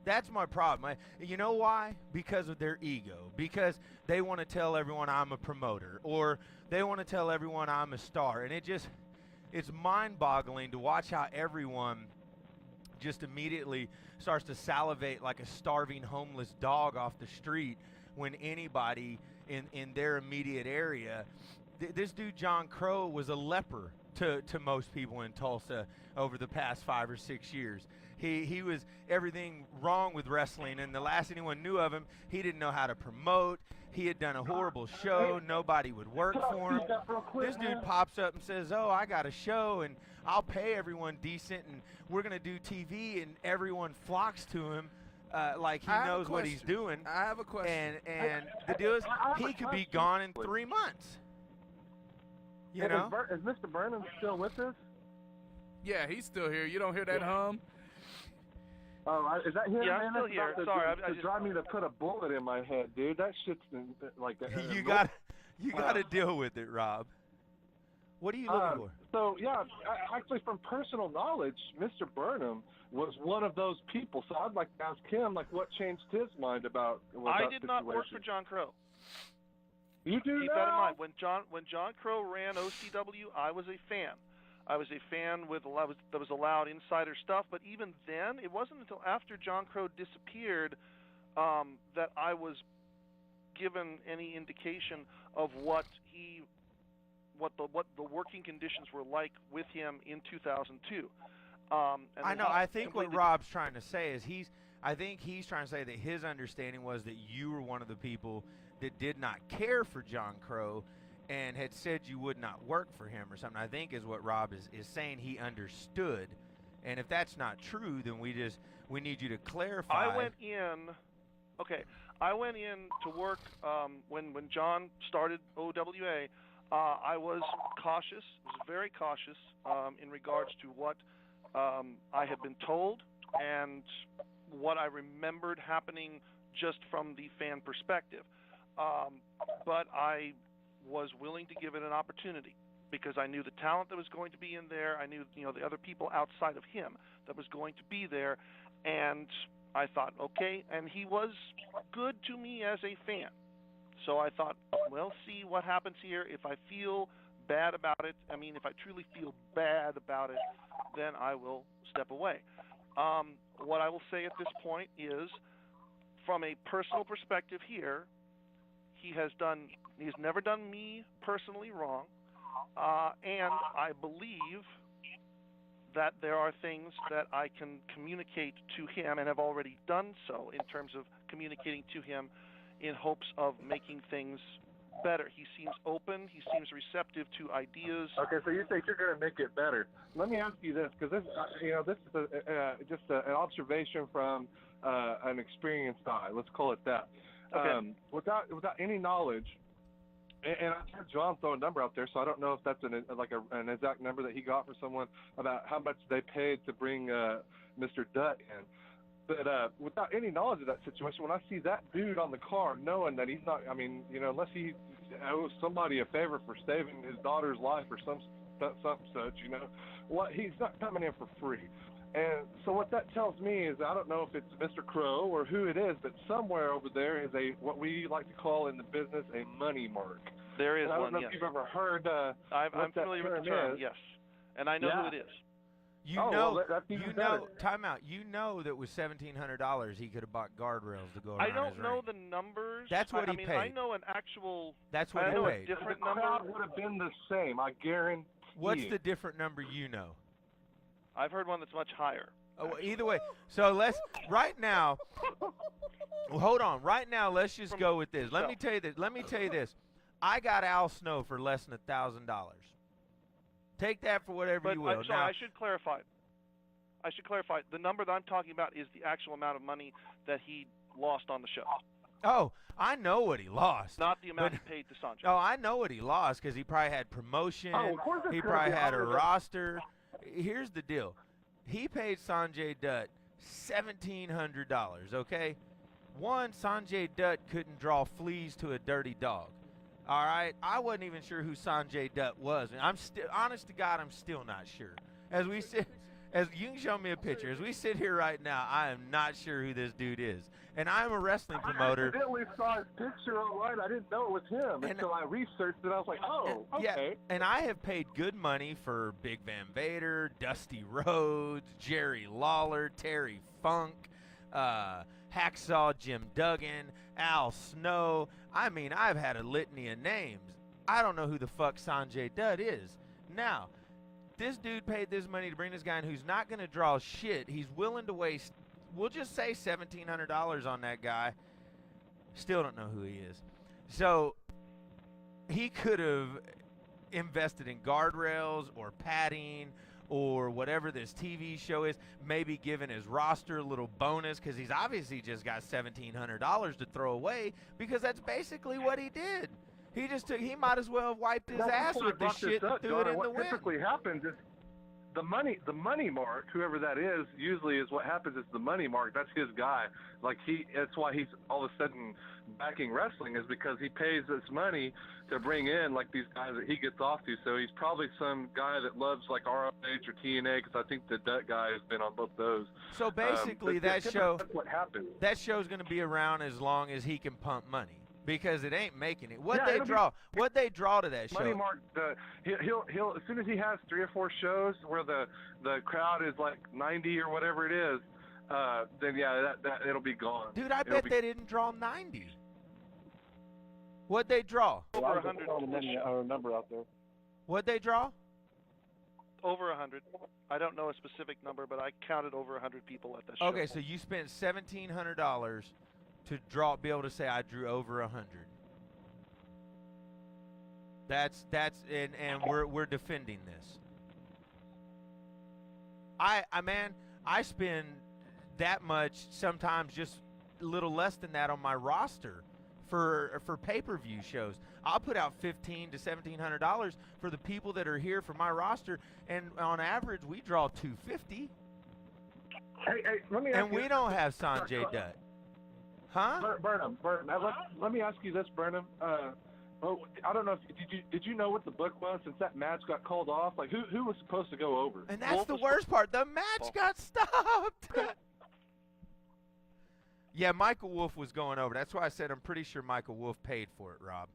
That's my problem. You know why? Because of their ego. Because they want to tell everyone I'm a promoter, or they want to tell everyone I'm a star. And it's mind-boggling to watch how everyone just immediately starts to salivate like a starving homeless dog off the street when anybody in their immediate area. This dude John Crow was a leper to most people in Tulsa over the past 5 or 6 years. He was everything wrong with wrestling, and the last anyone knew of him, he didn't know how to promote. He had done a horrible show. Nobody would work for him. This dude pops up and says, "Oh, I got a show, and I'll pay everyone decent, and we're going to do TV," and everyone flocks to him like he knows what he's doing. I have a question. And the deal is, he could be gone in 3 months. You know? Is Mr. Burnham still with us? Yeah, he's still here. You don't hear that hum? Oh, is that him? Yeah, man? I'm still here. Sorry, I just drive me to put a bullet in my head, dude. That shit's like. You got to deal with it, Rob. What are you looking for? So yeah, actually, from personal knowledge, Mr. Burnham was one of those people. So I'd like to ask him, like, what changed his mind about I did not work for John Crow. You do Keep that in mind. When John Crow ran OCW, I was a fan. I was a fan that was allowed insider stuff, but even then, it wasn't until after John Crow disappeared that I was given any indication of what the working conditions were like with him in 2002. I know. I think what Rob's trying to say is I think he's trying to say that his understanding was that you were one of the people that did not care for John Crow and had said you would not work for him or something. I think is what Rob is saying he understood. And if that's not true, then we need you to clarify. I went in to work when John started OWA. I was cautious, very cautious in regards to what I had been told and what I remembered happening just from the fan perspective. But I was willing to give it an opportunity because I knew the talent that was going to be in there. I knew, the other people outside of him that was going to be there, and I thought, okay. And he was good to me as a fan, so I thought, well, see what happens here. If I feel bad about it, if I truly feel bad about it, then I will step away. What I will say at this point is, from a personal perspective here, he's never done me personally wrong, and I believe that there are things that I can communicate to him and have already done so in terms of communicating to him in hopes of making things better. He seems open. He seems receptive to ideas. Okay, so you think you're going to make it better. Let me ask you this, because this is just an observation from an experienced eye. Let's call it that. Okay. Without any knowledge, and I heard John throw a number out there, so I don't know if that's an exact number that he got for someone about how much they paid to bring Mr. Dutt in. But without any knowledge of that situation, when I see that dude on the car, knowing that he's not, unless he owes somebody a favor for saving his daughter's life or something such, he's not coming in for free. And so what that tells me is, I don't know if it's Mr. Crow or who it is, but somewhere over there is what we like to call in the business a money mark. There is one, one, I don't know yes. if you've ever heard I'm familiar with the term, yes. And I know who it is. Time out. You know that with $1,700 he could have bought guardrails to go around I don't his know ring. the numbers. That's what he paid. I know an actual. That's what I he know paid. A different the number. crowd would have been the same, I guarantee. What's the different number you know? I've heard one that's much higher. Oh, well, either way. So right now. Well, hold on. Right now, let's just go with this. Let me tell you this. I got Al Snow for less than $1,000. Take that for whatever you will. I'm sorry, now, I should clarify. The number that I'm talking about is the actual amount of money that he lost on the show. Oh, I know what he lost. Not the amount he paid to Sanjay. Oh, I know what he lost because he probably had promotion. Oh, of course it's he gonna probably be had a higher than- roster. Here's the deal. He paid Sanjay Dutt $1,700, okay? One, Sanjay Dutt couldn't draw fleas to a dirty dog. All right? I wasn't even sure who Sanjay Dutt was. And I'm still, honest to God, I'm still not sure. As we sit, as you can show me a picture. As we sit here right now, I am not sure who this dude is. And I'm a wrestling promoter. I accidentally saw his picture online. I didn't know it was him until I researched it. I was like, oh, okay. Yeah, and I have paid good money for Big Van Vader, Dusty Rhodes, Jerry Lawler, Terry Funk, Hacksaw Jim Duggan, Al Snow. I mean, I've had a litany of names. I don't know who the fuck Sanjay Dutt is. Now, this dude paid this money to bring this guy in who's not going to draw shit. He's willing to waste, we'll just say $1,700 on that guy. Still don't know who he is. So he could have invested in guardrails or padding or whatever this TV show is, maybe given his roster a little bonus because he's obviously just got $1,700 to throw away because that's basically what he did. He just took, he might as well have wiped his ass with this shit and threw it in the wind. What typically happens is the money mark, whoever that is, usually is what happens is the money mark. That's his guy. Like that's why he's all of a sudden backing wrestling is because he pays this money to bring in like these guys that he gets off to. So he's probably some guy that loves like ROH or TNA because I think the Dutt guy has been on both those. So basically, that's what happens. That show's going to be around as long as he can pump money. Because it ain't making it. What Yeah, they it'll draw to that show. Money mark. He'll as soon as he has 3 or 4 shows where the crowd is like 90 or whatever it is, then yeah, that it'll be gone. Dude, I bet they didn't draw 90. What'd they draw? Over 100. A number out there. What'd they draw? Over 100. I don't know a specific number, but I counted over 100 people at that show. Okay, so you spent $1,700 to be able to say I drew over 100. That's and we're defending this. I spend that much, sometimes just a little less than that on my roster for pay-per-view shows. I'll put out $1,500 to $1,700 for the people that are here for my roster, and on average we draw $250. Hey, let me ask and we don't have Sanjay Dutt. Huh? Burnham. Let me ask you this, Burnham. I don't know if did you know what the book was since that match got called off? Like who was supposed to go over? And that's the worst part. The match got stopped. Yeah, Michael Wolf was going over. That's why I said I'm pretty sure Michael Wolf paid for it, Rob.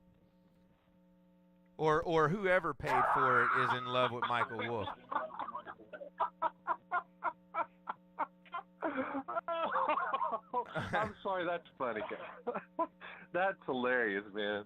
Or whoever paid for it is in love with Michael Wolf. I'm sorry, that's funny. That's hilarious, man.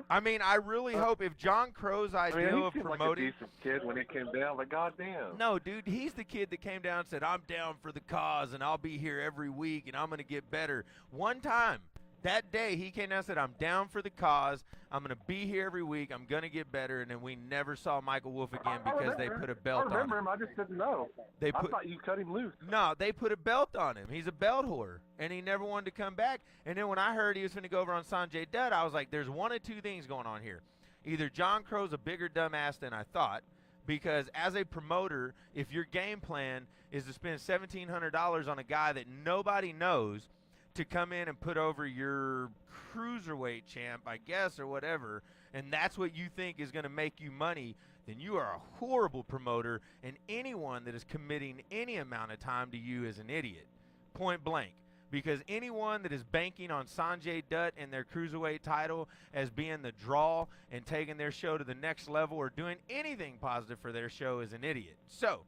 I mean, I really hope if John Crow's idea of promoting, like a decent kid when he came down, like goddamn. No, dude, he's the kid that came down and said, "I'm down for the cause, and I'll be here every week, and I'm gonna get better." One time, that day, he came down and said, "I'm down for the cause. I'm gonna be here every week. I'm gonna get better." And then we never saw Michael Wolf again because they put a belt on him. I remember him. I just didn't know. I thought you cut him loose. No, they put a belt on him. He's a belt whore, and he never wanted to come back. And then when I heard he was going to go over on Sanjay Dutt, I was like, there's one of two things going on here. Either John Crow's a bigger dumbass than I thought, because as a promoter, if your game plan is to spend $1,700 on a guy that nobody knows to come in and put over your cruiserweight champ, I guess, or whatever, and that's what you think is going to make you money, then you are a horrible promoter, and anyone that is committing any amount of time to you is an idiot, point blank. Because anyone that is banking on Sanjay Dutt and their cruiserweight title as being the draw and taking their show to the next level or doing anything positive for their show is an idiot. So,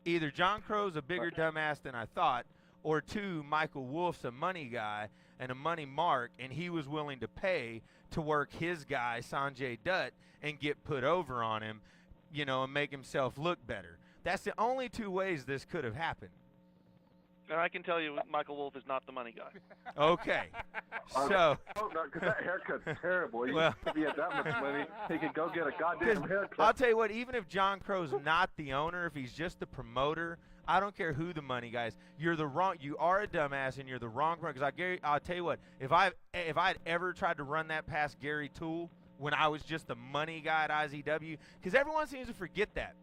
either John Crow's a bigger dumbass than I thought, or two, Michael Wolf's a money guy and a money mark, and he was willing to pay to work his guy, Sanjay Dutt, and get put over on him, and make himself look better. That's the only two ways this could have happened. And I can tell you, Michael Wolf is not the money guy. Okay. So. Oh, no, because that haircut's terrible. If he had that much money, he could go get a goddamn haircut. I'll tell you what, even if John Crow's not the owner, if he's just the promoter, I don't care who the money guy is. You are a dumbass, and you're the wrong one. Because I'll tell you what, if I'd ever tried to run that past Gary Toole when I was just the money guy at IZW, because everyone seems to forget that.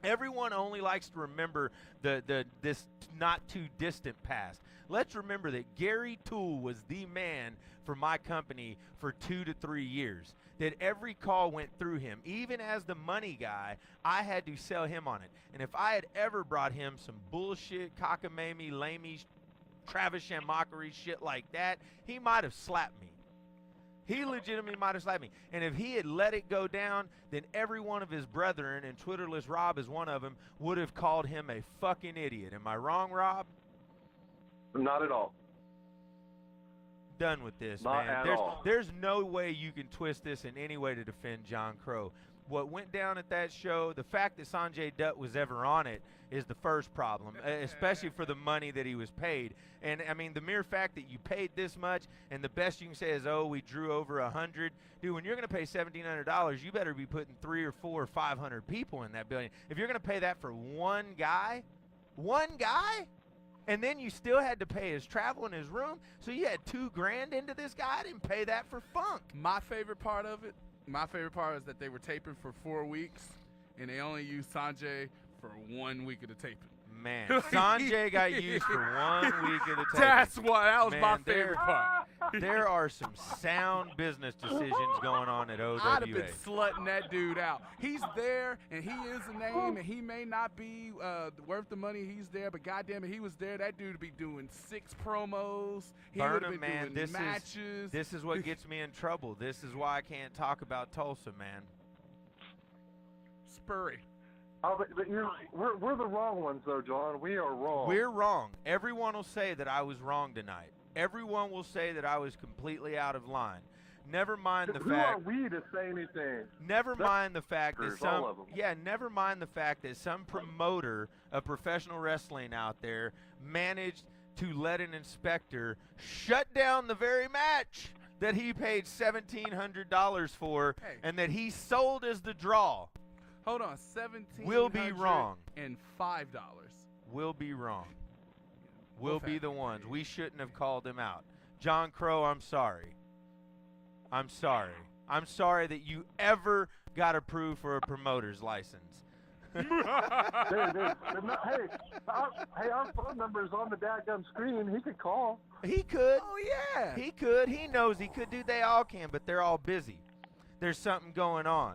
Everyone only likes to remember this not too distant past. Let's remember that Gary Toole was the man for my company for 2 to 3 years. That every call went through him. Even as the money guy, I had to sell him on it. And if I had ever brought him some bullshit, cockamamie, lamey, Travis mockery shit like that, he might have slapped me. He legitimately might have slapped me. And if he had let it go down, then every one of his brethren, and Twitterless Rob is one of them, would have called him a fucking idiot. Am I wrong, Rob? Not at all. Done with this, Not man. at all. There's no way you can twist this in any way to defend John Crow. What went down at that show, the fact that Sanjay Dutt was ever on it is the first problem, especially for the money that he was paid. And, I mean, the mere fact that you paid this much and the best you can say is, oh, we drew over 100. Dude, when you're going to pay $1,700, you better be putting 300 or 400 or 500 people in that building. If you're going to pay that for one guy, and then you still had to pay his travel and his room, so you had $2,000 into this guy. I didn't pay that for funk. My favorite part is that they were taping for 4 weeks, and they only used Sanjay for 1 week of the taping. Man, Sanjay got used for 1 week of the taping. That was Man, my favorite part. There are some sound business decisions going on at OWA. I'd have been slutting that dude out. He's there, and he is a name, and he may not be worth the money he's there, but goddamn it, he was there. That dude would be doing 6 promos. He would have been doing matches. This is what gets me in trouble. This is why I can't talk about Tulsa, man. Spurry. Oh, but we're the wrong ones, though, John. We are wrong. We're wrong. Everyone will say that I was wrong tonight. Everyone will say that I was completely out of line. Never mind the fact. Who are we to say anything? Never mind the fact that all of them. never mind the fact that some promoter of professional wrestling out there managed to let an inspector shut down the very match that he paid $1,700 for, and that he sold as the draw. Hold on, $1,700 Will be wrong. And $5. Will be wrong. We'll be the ones. We shouldn't have called him out. John Crow, I'm sorry. I'm sorry. I'm sorry that you ever got approved for a promoter's license. Hey, our phone number is on the dadgum screen. He could call. He could. Oh, yeah. He could. He knows he could do. They all can, but they're all busy. There's something going on.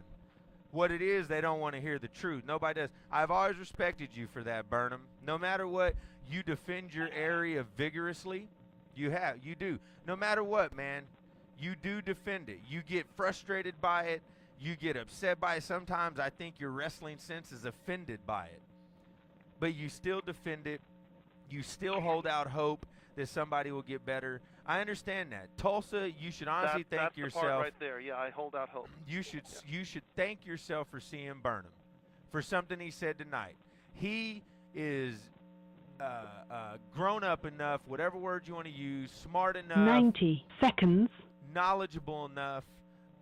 What it is, they don't want to hear the truth. Nobody does. I've always respected you for that, Burnham. No matter what, you defend your area vigorously. You do. No matter what, man, you do defend it. You get frustrated by it. You get upset by it. Sometimes I think your wrestling sense is offended by it. But you still defend it. You still hold out hope that somebody will get better. I understand that. Tulsa, you should honestly thank yourself. That's the part right there. Yeah, I hold out hope. You should thank yourself for seeing Burnham, for something he said tonight. He is grown up enough, whatever word you want to use, smart enough, 90 seconds, knowledgeable enough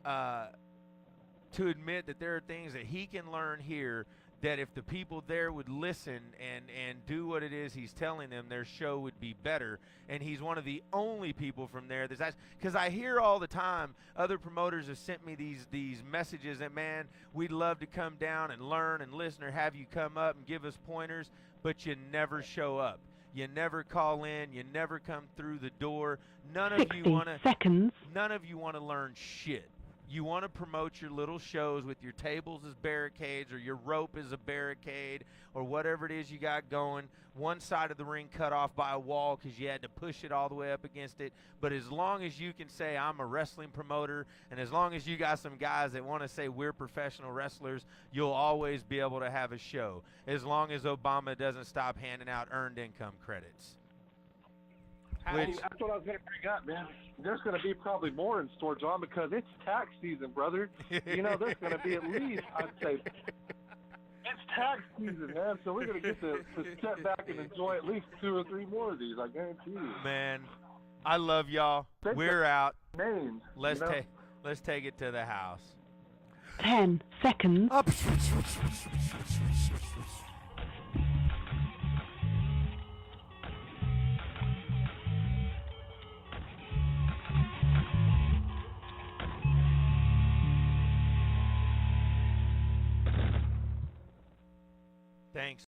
to admit that there are things that he can learn here, that if the people there would listen and do what it is he's telling them, their show would be better. And he's one of the only people from there that's, because I hear all the time other promoters have sent me these messages that, man, we'd love to come down and learn and listen, or have you come up and give us pointers, but you never show up. You never call in. You never come through the door. None of you want to learn shit. You want to promote your little shows with your tables as barricades, or your rope as a barricade, or whatever it is you got going. One side of the ring cut off by a wall because you had to push it all the way up against it. But as long as you can say, I'm a wrestling promoter, and as long as you got some guys that want to say we're professional wrestlers, you'll always be able to have a show, as long as Obama doesn't stop handing out earned income credits. That's what I was going to bring up, man. There's going to be probably more in store, John, because it's tax season, brother. You know, there's going to be at least, I'd say, it's tax season, man. So we're gonna get to step back and enjoy at least 2 or 3 more of these. I guarantee you. Man, I love y'all. We're out. Names. Let's take it to the house. 10 seconds. Up. Thanks.